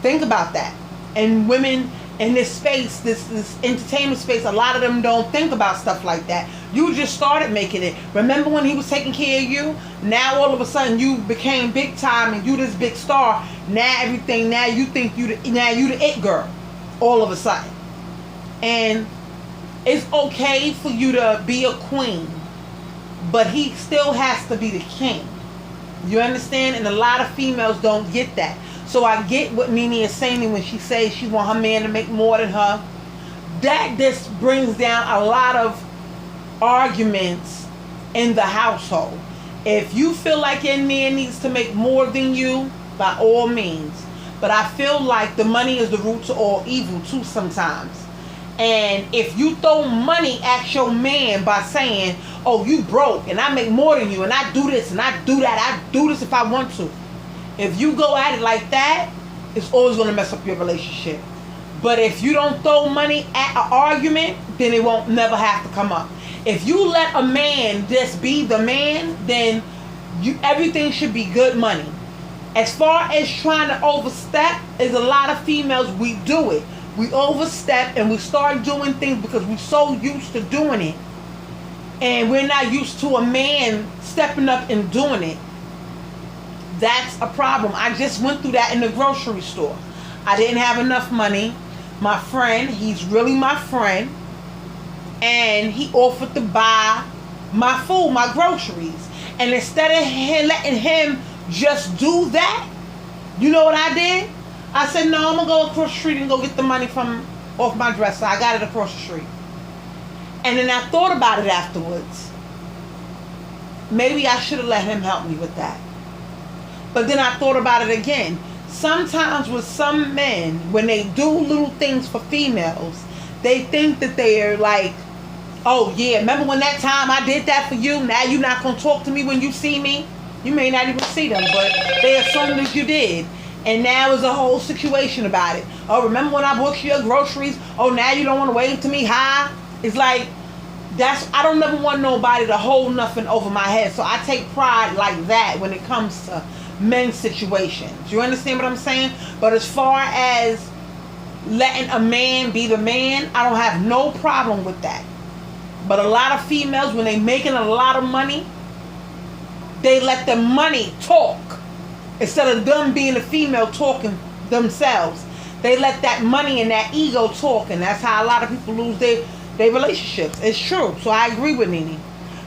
Think about that. And women in this space, this entertainment space, a lot of them don't think about stuff like that. You just started making it. Remember when he was taking care of you? Now all of a sudden you became big time and you this big star. Now everything, now you think you the it girl all of a sudden. And it's okay for you to be a queen, but he still has to be the king. You understand? And a lot of females don't get that. So I get what Nene is saying when she says she want her man to make more than her. That just brings down a lot of arguments in the household. If you feel like your man needs to make more than you, by all means. But I feel like the money is the root to all evil too sometimes. And if you throw money at your man by saying, oh, you broke and I make more than you and I do this and I do that, I do this if I want to. If you go at it like that, it's always going to mess up your relationship. But if you don't throw money at an argument, then it won't never have to come up. If you let a man just be the man, then everything should be good money. As far as trying to overstep, is a lot of females, we do it. We overstep and we start doing things because we're so used to doing it. And we're not used to a man stepping up and doing it. That's a problem. I just went through that in the grocery store. I didn't have enough money. My friend, he's really my friend, and he offered to buy my food, my groceries. And instead of letting him just do that, you know what I did? I said, no, I'm going to go across the street and go get the money off my dresser. I got it across the street. And then I thought about it afterwards. Maybe I should have let him help me with that. But then I thought about it again. Sometimes with some men, when they do little things for females, they think that they're like, oh yeah, remember when that time I did that for you? Now you're not going to talk to me when you see me? You may not even see them, but they assume that you did. And now there's a whole situation about it. Oh, remember when I bought you your groceries? Oh, now you don't want to wave to me? Hi. It's like, I don't never want nobody to hold nothing over my head. So I take pride like that when it comes to men's situations. You understand what I'm saying? But as far as letting a man be the man, I don't have no problem with that. But a lot of females, when they making a lot of money, they let the money talk. Instead of them being the female talking themselves, they let that money and that ego talk. And that's how a lot of people lose their relationships. It's true. So I agree with Nene.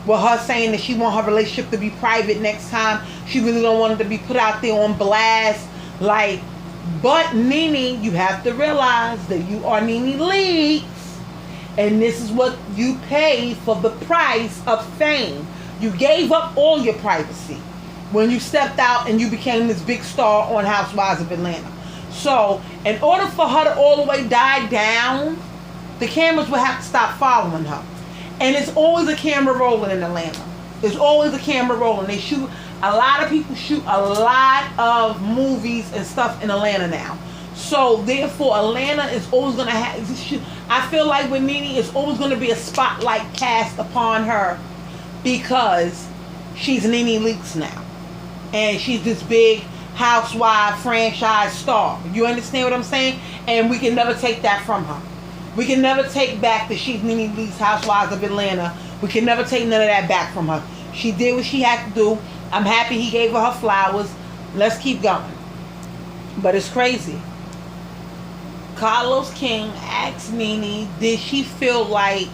With her saying that she want her relationship to be private next time. She really don't want it to be put out there on blast. But Nene, you have to realize that you are Nene Leakes. And this is what you pay for the price of fame. You gave up all your privacy when you stepped out and you became this big star on Housewives of Atlanta. So, in order for her to all the way die down, the cameras will have to stop following her. And it's always a camera rolling in Atlanta. There's always a camera rolling. They shoot, a lot of people shoot a lot of movies and stuff in Atlanta now. So, therefore, Atlanta is always going to have, I feel like with Nene, it's always going to be a spotlight cast upon her because she's Nene Leakes now. And she's this big housewife franchise star. You understand what I'm saying? And we can never take that from her. We can never take back that she's Nene Leakes, Housewives of Atlanta. We can never take none of that back from her. She did what she had to do. I'm happy he gave her flowers. Let's keep going. But it's crazy. Carlos King asked Nene, did she feel like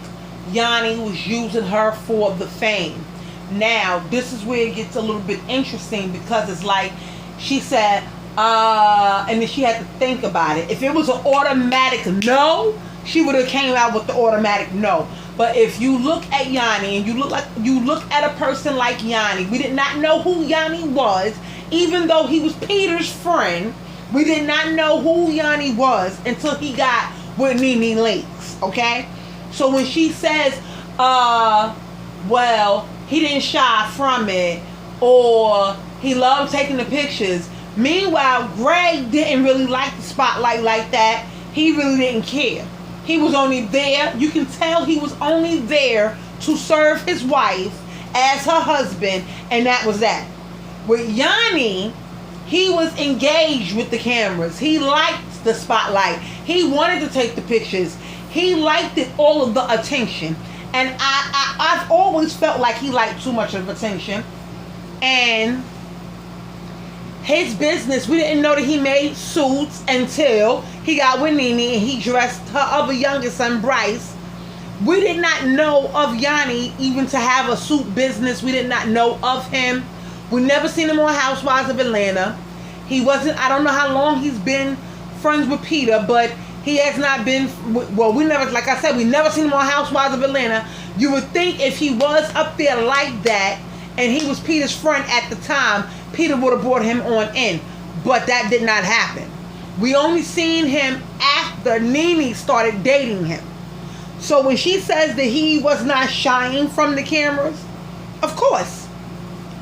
Yanni was using her for the fame? Now, this is where it gets a little bit interesting because it's like, she said, and then she had to think about it. If it was an automatic no, she would have came out with the automatic no. But if you look at Yanni and you look at a person like Yanni, we did not know who Yanni was, even though he was Peter's friend. We did not know who Yanni was until he got with Nene Leakes, okay? So when she says, well, he didn't shy from it, or he loved taking the pictures, Meanwhile, Greg didn't really like the spotlight like that. He really didn't care. He was only there. You can tell he was only there to serve his wife as her husband, and that was that. With Yanni, he was engaged with the cameras. He liked the spotlight. He wanted to take the pictures. He liked it, all of the attention. And I've always felt like he liked too much of attention. And his business, we didn't know that he made suits until he got with Nene and he dressed her other youngest son, Bryce. We did not know of Yanni even to have a suit business. We did not know of him. We never seen him on Housewives of Atlanta. He wasn't, I don't know how long he's been friends with Peter, but he has not been, well, we never, like I said, we never seen him on Housewives of Atlanta. You would think if he was up there like that and he was Peter's friend at the time, Peter would have brought him on in. But that did not happen. We only seen him after Nene started dating him. So when she says that he was not shying from the cameras, of course.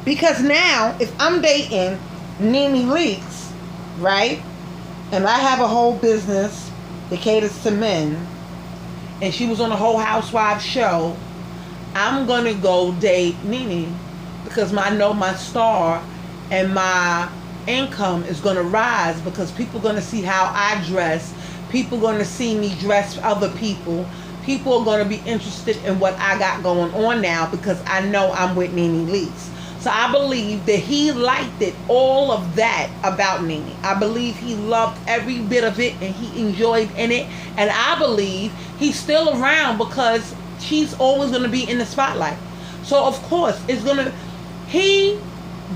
Because now, if I'm dating Nene Leakes, right, and I have a whole business that caters to men, and she was on the whole Housewives show, I'm going to go date Nene because I know my star and my income is going to rise because people are going to see how I dress. People are going to see me dress other people. People are going to be interested in what I got going on now because I know I'm with Nene Leakes. So I believe that he liked it, all of that about Nene. I believe he loved every bit of it and he enjoyed in it. And I believe he's still around because she's always going to be in the spotlight. So of course, he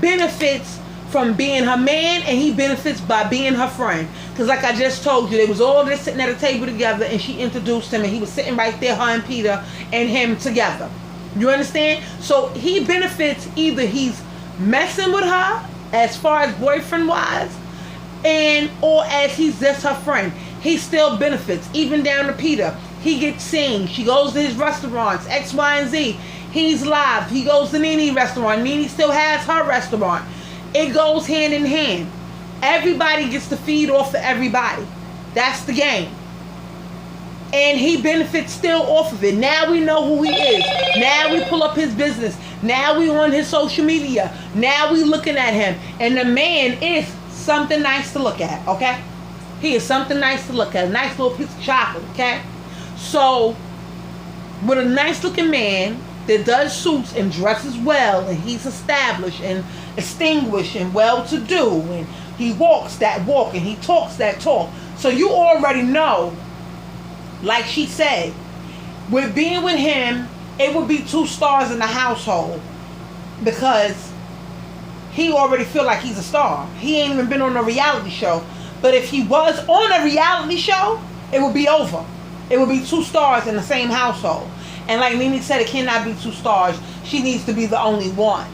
benefits from being her man and he benefits by being her friend. Because like I just told you, they was all just sitting at a table together and she introduced him and he was sitting right there, her and Peter and him together. You understand? So he benefits, either he's messing with her as far as boyfriend wise, and or as he's just her friend. He still benefits, even down to Peter. He gets seen. She goes to his restaurants, X, Y, and Z. He's live. He goes to Nene's restaurant. Nene still has her restaurant. It goes hand in hand. Everybody gets to feed off of everybody. That's the game. And he benefits still off of it. Now we know who he is. Now we pull up his business. Now we on his social media. Now we looking at him. And the man is something nice to look at, okay? He is something nice to look at. A nice little piece of chocolate, okay? So, with a nice looking man that does suits and dresses well, and he's established and distinguished and well-to-do, and he walks that walk and he talks that talk. So you already know, like she said, with being with him, it would be 2 stars in the household because he already feel like he's a star. He ain't even been on a reality show. But if he was on a reality show, it would be over. It would be 2 stars in the same household. And like Nene said, it cannot be 2 stars. She needs to be the only one.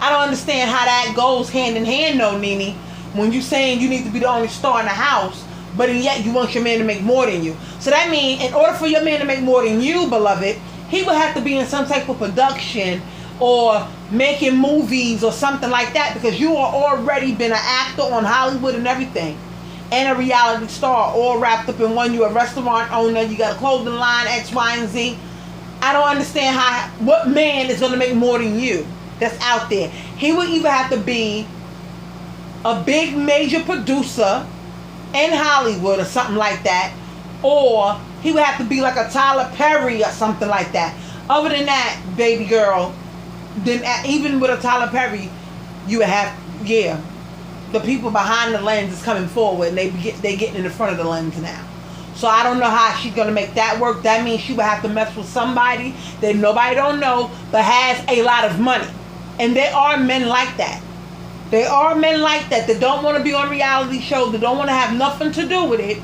I don't understand how that goes hand in hand though, Nene, when you saying you need to be the only star in the house, but yet you want your man to make more than you. So that means in order for your man to make more than you, beloved, he would have to be in some type of production or making movies or something like that, because you are already been an actor on Hollywood and everything, and a reality star, all wrapped up in one. You a restaurant owner, you got a clothing line, X, Y, and Z. I don't understand what man is going to make more than you that's out there. He would either have to be a big major producer in Hollywood or something like that, or he would have to be like a Tyler Perry or something like that. Other than that, baby girl, then even with a Tyler Perry, you would have, the people behind the lens is coming forward and they getting in the front of the lens now. So I don't know how she's gonna make that work. That means she would have to mess with somebody that nobody don't know but has a lot of money. And there are men like that. There are men like that don't want to be on reality shows, that don't want to have nothing to do with it,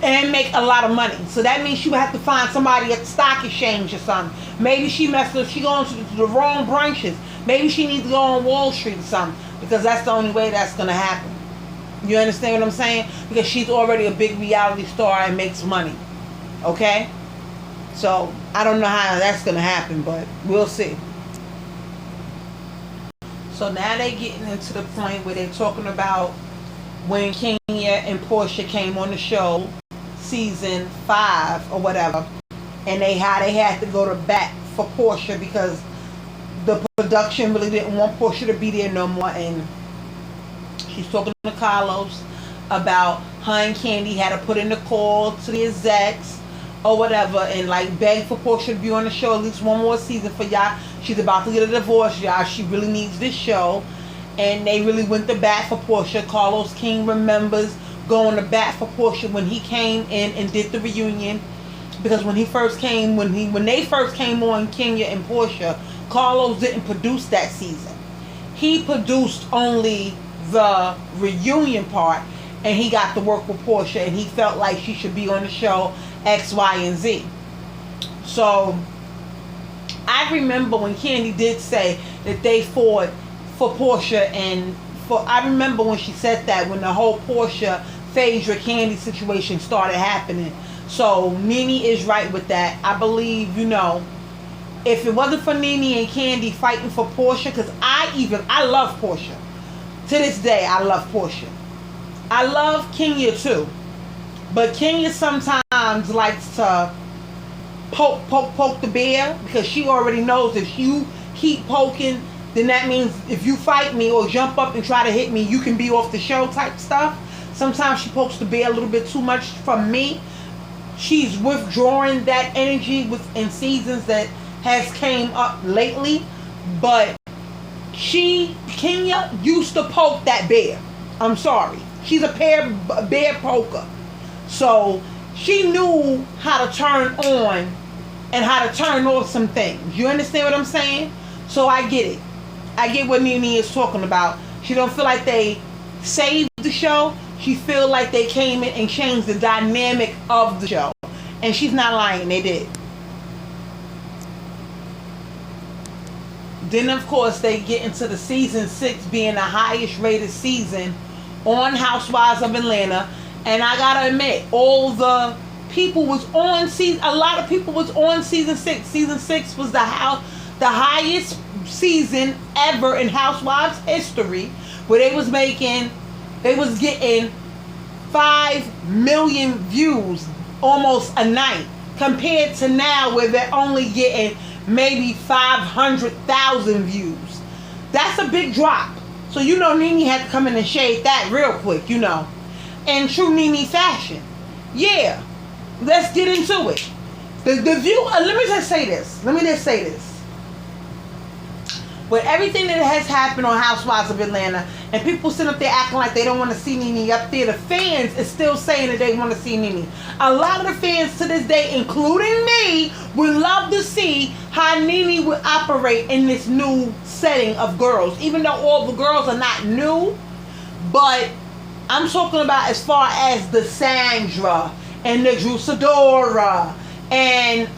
and make a lot of money. So that means she would have to find somebody at the stock exchange or something. Maybe she messed up, she going to the wrong branches. Maybe she needs to go on Wall Street or something, because that's the only way that's going to happen. You understand what I'm saying? Because she's already a big reality star and makes money. Okay? So I don't know how that's going to happen, but we'll see. So now they getting into the point where they're talking about when Kenya and Portia came on the show, season 5 or whatever, and how they had to go to bat for Portia because the production really didn't want Portia to be there no more. And she's talking to Carlos about her and Candy had to put in the call to the execs or whatever and like beg for Portia to be on the show at least one more season for y'all. She's about to get a divorce, y'all. She really needs this show. And they really went to bat for Portia. Carlos King remembers going to bat for Portia when he came in and did the reunion. Because when they first came on, Kenya and Portia, Carlos didn't produce that season. He produced only the reunion part, and he got to work with Portia, and he felt like she should be on the show X, Y, and Z. So I remember when Candy did say that they fought for Portia, I remember when she said that when the whole Portia Phaedra Candy situation started happening. So Nene is right with that. I believe, if it wasn't for Nene and Candy fighting for Portia, because I love Portia. To this day, I love Portia. I love Kenya too. But Kenya sometimes likes to poke the bear, because she already knows if you keep poking, then that means if you fight me or jump up and try to hit me, you can be off the show type stuff. Sometimes she pokes the bear a little bit too much from me. She's withdrawing that energy within seasons that has came up lately. But Kenya used to poke that bear. I'm sorry. She's a bear poker. So she knew how to turn on and how to turn off some things. You understand what I'm saying? So I get it. I get what Nene is talking about. She don't feel like they saved the show. She feel like they came in and changed the dynamic of the show. And she's not lying. They did. Then, of course, they get into the season 6 being the highest rated season on Housewives of Atlanta. And I gotta admit, all the people was on season. A lot of people was on season 6. Season 6 was the highest season ever in Housewives history, where they was getting 5 million views almost a night, compared to now where they're only getting maybe 500,000 views. That's a big drop. So Nene had to come in and shade that real quick, in true Nene fashion. Yeah, let's get into it. The view. Let me just say this. With everything that has happened on Housewives of Atlanta, and people sitting up there acting like they don't want to see Nene up there, the fans is still saying that they want to see Nene. A lot of the fans to this day, including me, would love to see how Nene would operate in this new setting of girls. Even though all the girls are not new, but I'm talking about as far as the Sandra and the Drusadora and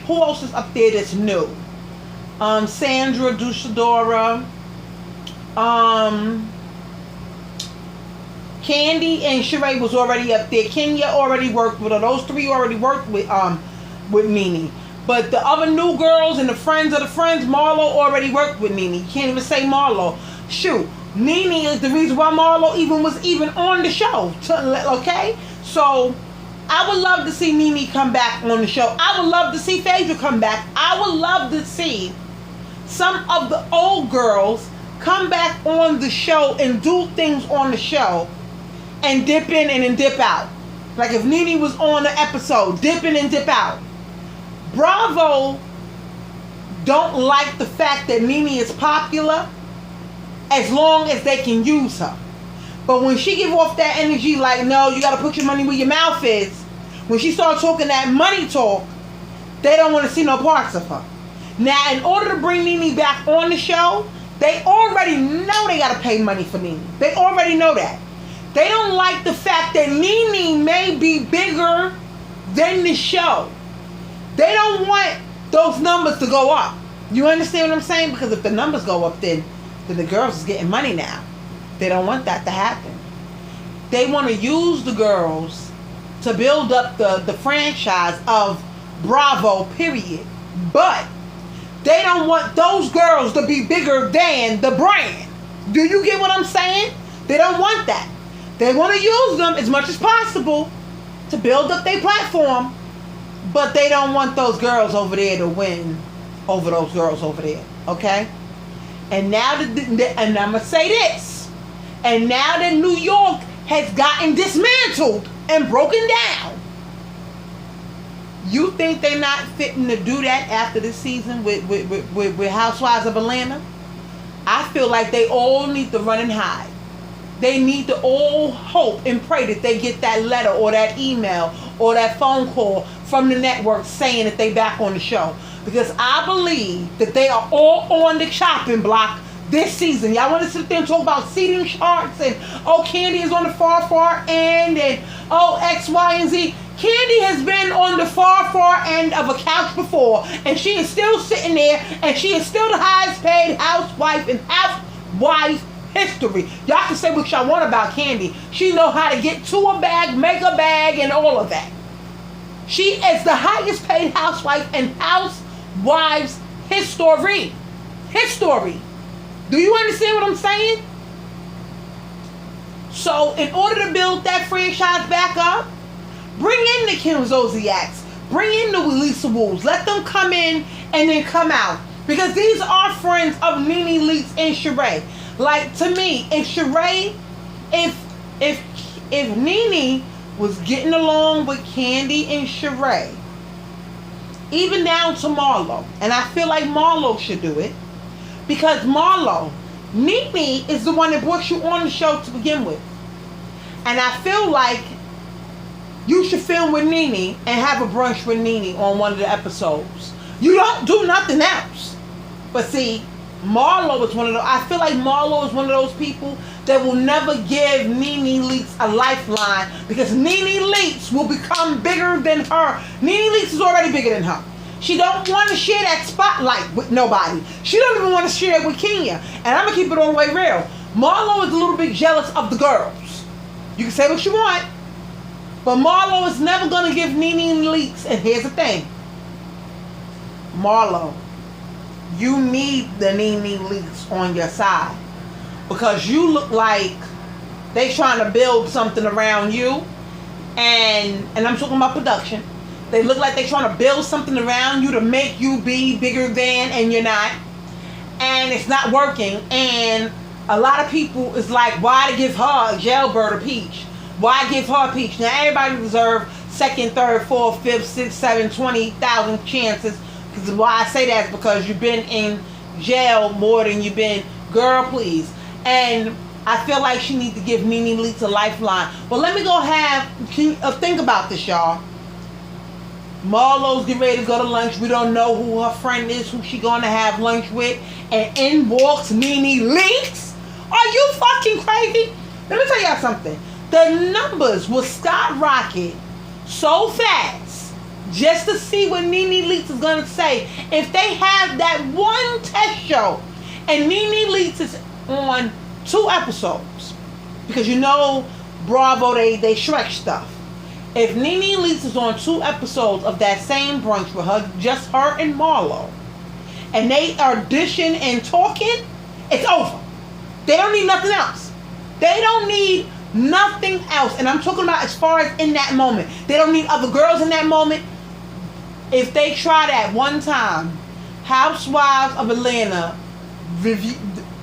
who else is up there that's new? Sandra, Drusadora, Candy and Sheree was already up there. Kenya already worked with her. Those 3 already worked with Nene. But the other new girls and the friends of the friends, Marlo already worked with Nene. You can't even say Marlo. Shoot, Nene is the reason why Marlo was even on the show. Okay? So I would love to see Nene come back on the show. I would love to see Phaedra come back. I would love to see some of the old girls come back on the show and do things on the show and dip in and then dip out. Like if Nene was on the episode, dip in and dip out. Bravo don't like the fact that Nene is popular as long as they can use her. But when she give off that energy like, no, you got to put your money where your mouth is, when she starts talking that money talk, they don't want to see no parts of her. Now, in order to bring Nene back on the show, they already know they got to pay money for Nene. They already know that. They don't like the fact that Nene may be bigger than the show. They don't want those numbers to go up. You understand what I'm saying? Because if the numbers go up, then the girls is getting money now. They don't want that to happen. They want to use the girls to build up the franchise of Bravo, period. But They don't want those girls to be bigger than the brand. Do you get what I'm saying? They don't want that. They want to use them as much as possible to build up their platform, but they don't want those girls over there to win over those girls over there. Okay? And now, and I'm going to say this, and now that New York has gotten dismantled and broken down, you think they're not fitting to do that after this season with Housewives of Atlanta? I feel like they all need to run and hide. They need to all hope and pray that they get that letter or that email or that phone call from the network saying that they back on the show. Because I believe that they are all on the chopping block this season. Y'all want to sit there and talk about seating charts and, oh, Candy is on the far end and, oh, X, Y, and Z. Candy has been on the far end of a couch before, and she is still sitting there, and she is still the highest paid housewife in housewife history. Y'all can say what y'all want about Candy. She know how to get to a bag, make a bag, and all of that. She is the highest paid housewife in housewives history. Do you understand what I'm saying? So, in order to build that franchise back up, bring in the Kim Zolciaks. Bring in the Lisa Woods. Let them come in and then come out. Because these are friends of Nene Leakes and Sheree. Like, to me, if Sheree, if Nene was getting along with Candy and Sheree, even down to Marlo, and I feel like Marlo should do it, because Marlo, Nene is the one that brought you on the show to begin with. And I feel like you should film with Nene and have a brunch with Nene on one of the episodes. You don't do nothing else. But see, Marlo is one of those. I feel like Marlo is one of those people that will never give Nene Leakes a lifeline, because Nene Leakes will become bigger than her. Nene Leakes is already bigger than her. She don't want to share that spotlight with nobody. She don't even want to share it with Kenya. And I'm going to keep it all the way real. Marlo is a little bit jealous of the girls. You can say what you want, but Marlo is never going to give Nene Leakes. And here's the thing. Marlo, you need the Nene Leakes on your side, because you look like they trying to build something around you. And I'm talking about production. They look like they're trying to build something around you to make you be bigger than, and you're not. And it's not working. And a lot of people is like, why to give her a jailbird a peach? Why give her a peach? Now, everybody deserves second, third, fourth, fifth, sixth, seven, 20,000 chances. Because why I say that is because you've been in jail more than you've been. Girl, please. And I feel like she needs to give Nene Leakes a lifeline. But let me go think about this, y'all. Marlo's getting ready to go to lunch. We don't know who her friend is, who she going to have lunch with. And in walks Nene Leakes? Are you fucking crazy? Let me tell y'all something. The numbers will skyrocket so fast just to see what Nene Leakes is going to say. If they have that one test show and Nene Leakes is on 2 episodes, because you know Bravo, they stretch stuff. If Nene Leakes is on 2 episodes of that same brunch with her, just her and Marlo, and they are dishing and talking, it's over. They don't need nothing else. They don't need nothing else. And I'm talking about as far as in that moment. They don't need other girls in that moment. If they try that one time, Housewives of Atlanta, review,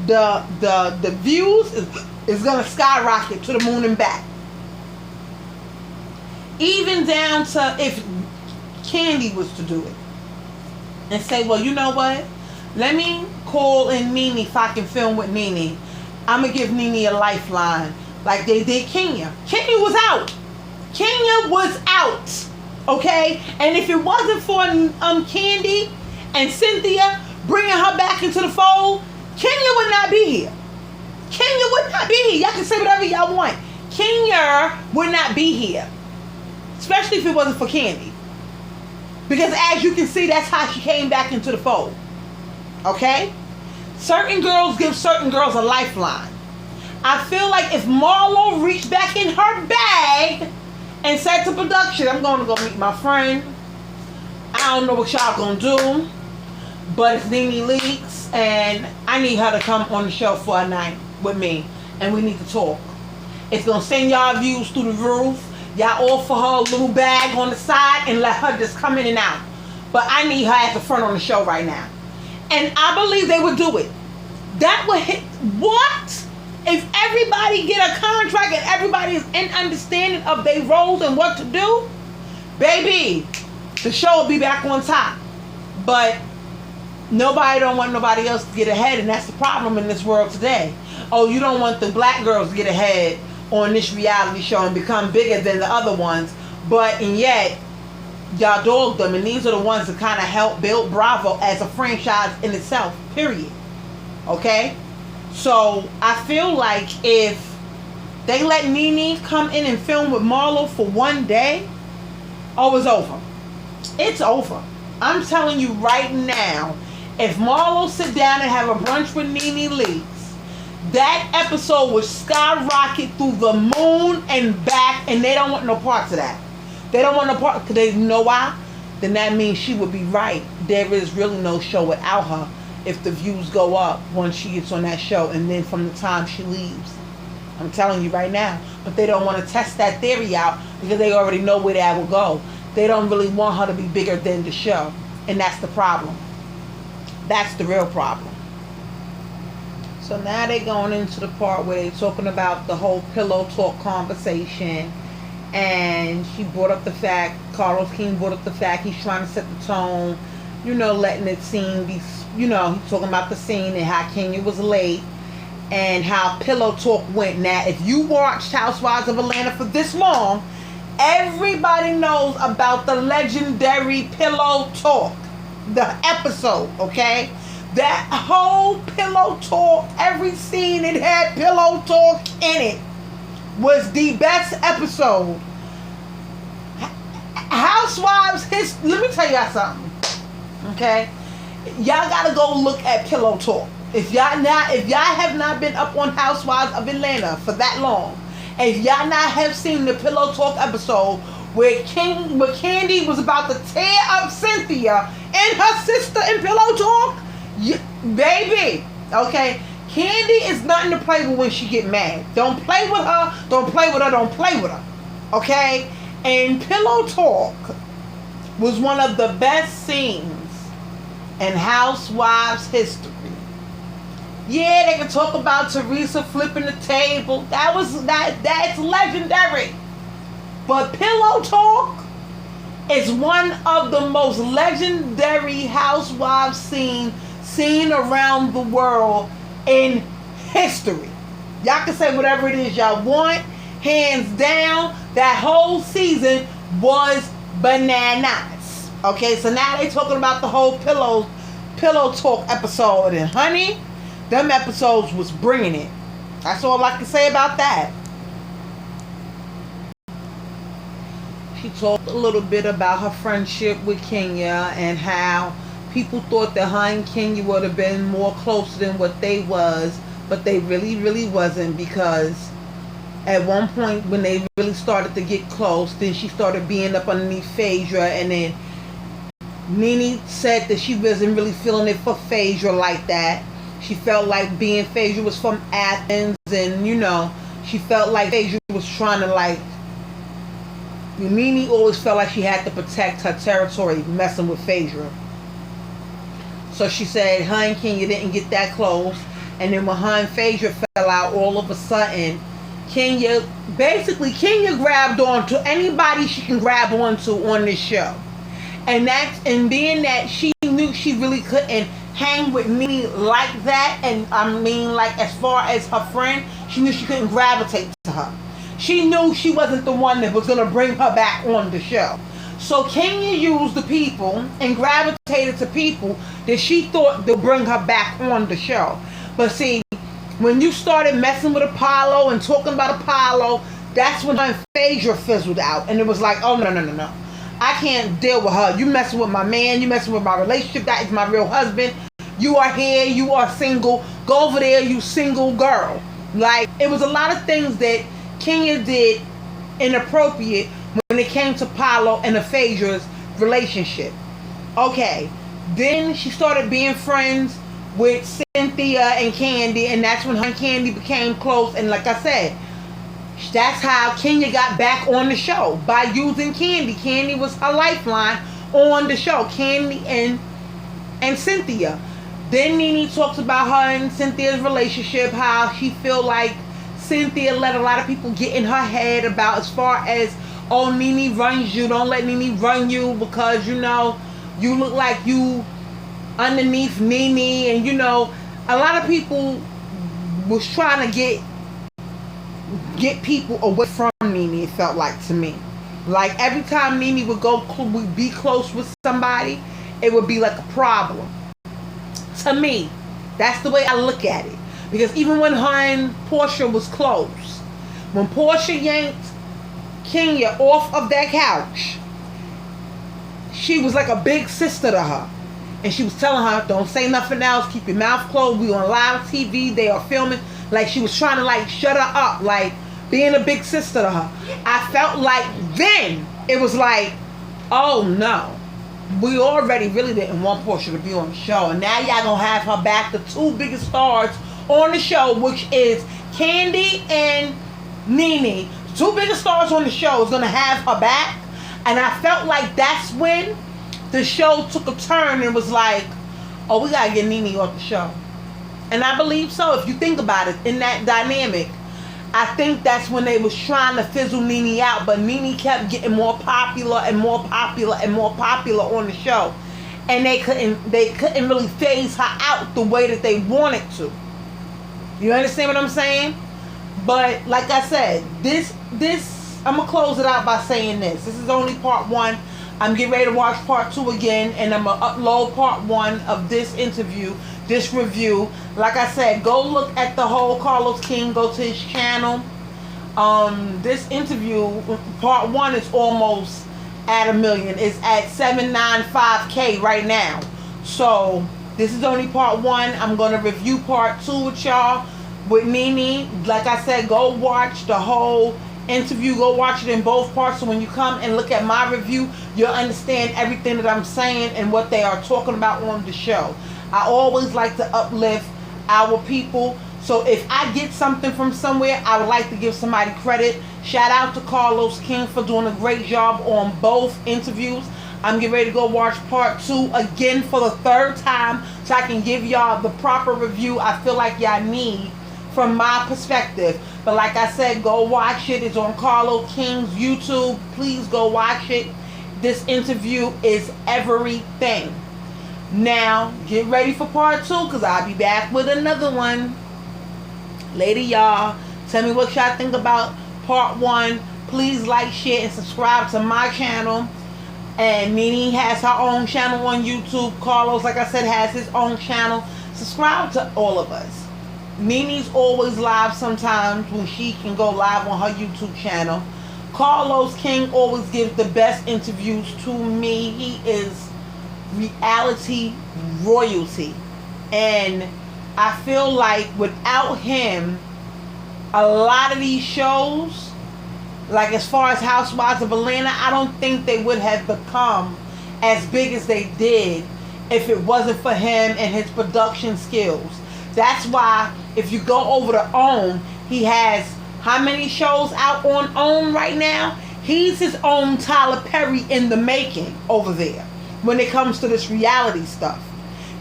the views is going to skyrocket to the moon and back. Even down to if Candy was to do it and say, well, you know what? Let me call in Nene if I can film with Nene. I'm going to give Nene a lifeline like they did Kenya. Kenya was out. Kenya was out. Okay? And if it wasn't for Candy and Cynthia bringing her back into the fold, Kenya would not be here. Kenya would not be here. Y'all can say whatever y'all want. Kenya would not be here. Especially if it wasn't for Candy. Because as you can see, that's how she came back into the fold. Okay? Certain girls give certain girls a lifeline. I feel like if Marlo reached back in her bag and said to production, I'm going to go meet my friend. I don't know what y'all going to do, but it's Nene Leakes, and I need her to come on the show for a night with me, and we need to talk. It's gonna send y'all views through the roof. Y'all offer her a little bag on the side and let her just come in and out. But I need her at the front on the show right now. And I believe they would do it. That would hit. What? If everybody get a contract and everybody is in understanding of their roles and what to do, baby, the show will be back on top. But nobody don't want nobody else to get ahead, and that's the problem in this world today. Oh, you don't want the black girls to get ahead on this reality show and become bigger than the other ones, and yet y'all dog them, and these are the ones that kind of help build Bravo as a franchise in itself, period. Okay? So I feel like if they let Nene come in and film with Marlo for one day, oh, it's over. It's over. I'm telling you right now, if Marlo sit down and have a brunch with Nene Leakes, that episode would skyrocket through the moon and back, and they don't want no parts of that. They don't want no part, because they know why? Then that means she would be right. There is really no show without her if the views go up once she gets on that show, and then from the time she leaves. I'm telling you right now. But they don't want to test that theory out because they already know where that will go. They don't really want her to be bigger than the show. And that's the problem. That's the real problem. So now they're going into the part where they're talking about the whole pillow talk conversation. And she brought up the fact, Carlos King brought up the fact he's trying to set the tone, letting it seem, he's talking about the scene and how Kenya was late and how pillow talk went. Now, if you watched Housewives of Atlanta for this long, everybody knows about the legendary pillow talk, the episode, okay? That whole pillow talk, every scene it had pillow talk in it, was the best episode. Housewives, let me tell y'all something, okay? Y'all gotta go look at pillow talk. If y'all have not been up on Housewives of Atlanta for that long, and if y'all not have seen the pillow talk episode where Candy was about to tear up Cynthia and her sister in pillow talk, baby, okay? Candy is nothing to play with when she get mad. Don't play with her. Don't play with her. Don't play with her. Okay? And pillow talk was one of the best scenes in Housewives history. Yeah, they can talk about Teresa flipping the table. That's legendary. But pillow talk is one of the most legendary Housewives seen around the world in history. Y'all can say whatever it is y'all want. Hands down, that whole season was bananas. Okay, so now they talking about the whole pillow talk episode, and honey, them episodes was bringing it. That's all I can say about that. She talked a little bit about her friendship with Kenya and how people thought that her and Kenya would have been more closer than what they was, but they really, really wasn't, because at one point when they really started to get close, then she started being up underneath Phaedra, and then Nene said that she wasn't really feeling it for Phaedra like that. She felt like being Phaedra was from Athens, and she felt like Phaedra was trying to Nene always felt like she had to protect her territory messing with Phaedra. So she said her and Kenya didn't get that close. And then when her and Phaedra fell out, all of a sudden, Kenya grabbed onto anybody she can grab onto on this show. And being that she knew she really couldn't hang with Nene like that, and I mean like as far as her friend, she knew she couldn't gravitate to her. She knew she wasn't the one that was going to bring her back on the show. So Kenya used the people and gravitated to people that she thought would bring her back on the show. But see, when you started messing with Apollo and talking about Apollo, that's when her and Phaedra fizzled out. And it was like, oh, no. I can't deal with her. You messing with my man. You messing with my relationship. That is my real husband. You are here. You are single. Go over there, you single girl. It was a lot of things that Kenya did inappropriate when it came to Apollo and the Phaedra's relationship. Okay, Then she started being friends with Cynthia and Candy, and that's when her and Candy became close. And like I said, that's how Kenya got back on the show, by using Candy. Candy was her lifeline on the show. Candy and Cynthia. Then Nene talks about her and Cynthia's relationship, how she feel like Cynthia let a lot of people get in her head about, as far as, oh, Nene runs you, don't let Nene run you, because you look like you underneath Nene. And a lot of people was trying to get people away from Nene, it felt like to me. Like every time Nene would be close with somebody, it would be like a problem. To me, that's the way I look at it. Because even when her and Portia was close, when Portia yanked Kenya off of that couch, she was like a big sister to her. And she was telling her, don't say nothing else, keep your mouth closed, we on live TV, they are filming. Like she was trying to shut her up, like being a big sister to her. I felt like then it was like, oh no, we already really didn't want Portia to be on the show, and now y'all gonna have her back. The two biggest stars on the show, which is Candy and Nene, the two biggest stars on the show, is gonna have her back. And I felt like that's when the show took a turn and was like, oh, we gotta get Nene off the show. And I believe so. If you think about it, in that dynamic, I think that's when they was trying to fizzle Nene out, but Nene kept getting more popular and more popular and more popular on the show, and they couldn't really phase her out the way that they wanted to. You understand what I'm saying? But like I said, this I'm gonna close it out by saying this. This is only part 1. I'm getting ready to watch part 2 again, and I'm gonna upload part 1 of this interview, this review. Like I said, go look at the whole Carlos King, go to his channel. This interview, part 1, is almost at 1 million. It's at 795K right now. So this is only part 1. I'm gonna review part 2 with y'all, with Nene. Like I said, go watch the whole interview, go watch it in both parts, so when you come and look at my review, you'll understand everything that I'm saying and what they are talking about on the show. I always like to uplift our people, so if I get something from somewhere, I would like to give somebody credit. Shout out to Carlos King for doing a great job on both interviews. I'm getting ready to go watch part 2 again for the 3rd time, so I can give y'all the proper review I feel like y'all need from my perspective. But like I said, go watch it. It's on Carlos King's YouTube. Please go watch it. This interview is everything. Now, get ready for part 2, because I'll be back with another one. Later, y'all. Tell me what y'all think about part 1. Please like, share, and subscribe to my channel. And Nene has her own channel on YouTube. Carlos, like I said, has his own channel. Subscribe to all of us. Nene's always live sometimes when she can go live on her YouTube channel. Carlos King always gives the best interviews to me. He is reality royalty. And I feel like without him, a lot of these shows, like as far as Housewives of Atlanta, I don't think they would have become as big as they did if it wasn't for him and his production skills. That's why if you go over to OWN, he has how many shows out on OWN right now? He's his own Tyler Perry in the making over there when it comes to this reality stuff.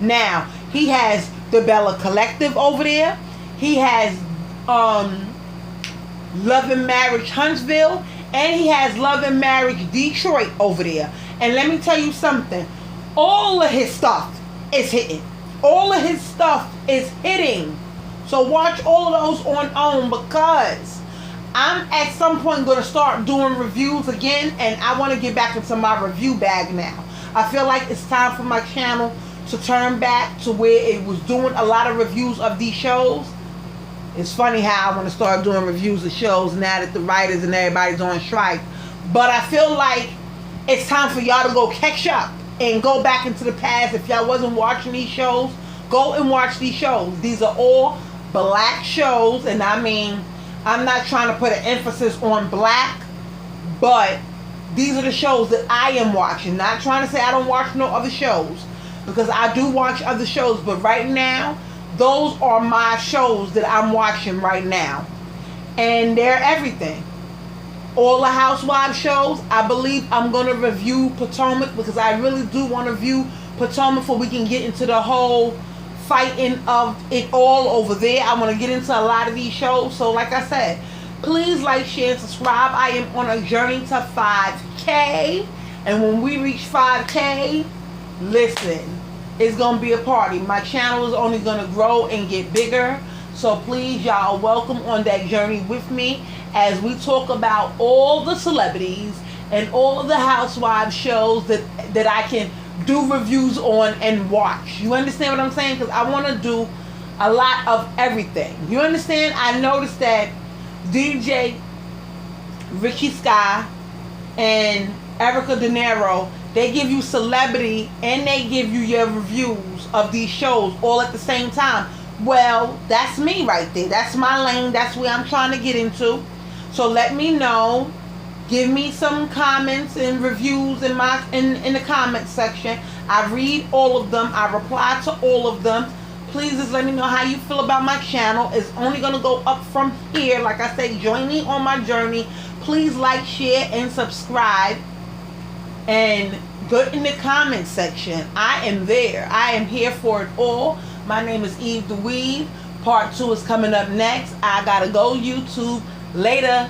Now, he has the Bella Collective over there. He has Love and Marriage Huntsville, and he has Love and Marriage Detroit over there. And let me tell you something. All of his stuff is hitting. All of his stuff is hitting. So watch all of those on OWN, because I'm at some point going to start doing reviews again, and I want to get back into my review bag now. I feel like it's time for my channel to turn back to where it was doing a lot of reviews of these shows. It's funny how I want to start doing reviews of shows now that the writers and everybody's on strike. But I feel like it's time for y'all to go catch up and go back into the past. If y'all wasn't watching these shows, go and watch these shows. These are all black shows, and I mean, I'm not trying to put an emphasis on black, but these are the shows that I am watching. Not trying to say I don't watch no other shows, because I do watch other shows, but right now, those are my shows that I'm watching right now. And they're everything. All the Housewives shows, I believe I'm going to review Potomac, because I really do want to view Potomac before we can get into the whole fighting of it all over there. I want to get into a lot of these shows. So like I said, please like, share, and subscribe. I am on a journey to 5K. And when we reach 5K, listen, it's going to be a party. My channel is only going to grow and get bigger. So please, y'all, welcome on that journey with me as we talk about all the celebrities and all of the Housewives shows that I can do reviews on and watch. You understand what I'm saying? Because I want to do a lot of everything. You understand? I noticed that DJ Richie Sky and Erica De Niro, they give you celebrity and they give you your reviews of these shows all at the same time. Well, that's me right there. That's my lane. That's where I'm trying to get into. So let me know. Give me some comments and reviews in the comment section. I read all of them. I reply to all of them. Please just let me know how you feel about my channel. It's only going to go up from here. Like I said, join me on my journey. Please like, share, and subscribe. And go in the comment section. I am there. I am here for it all. My name is Eve the Weave. Part 2 is coming up next. I gotta go YouTube. Later.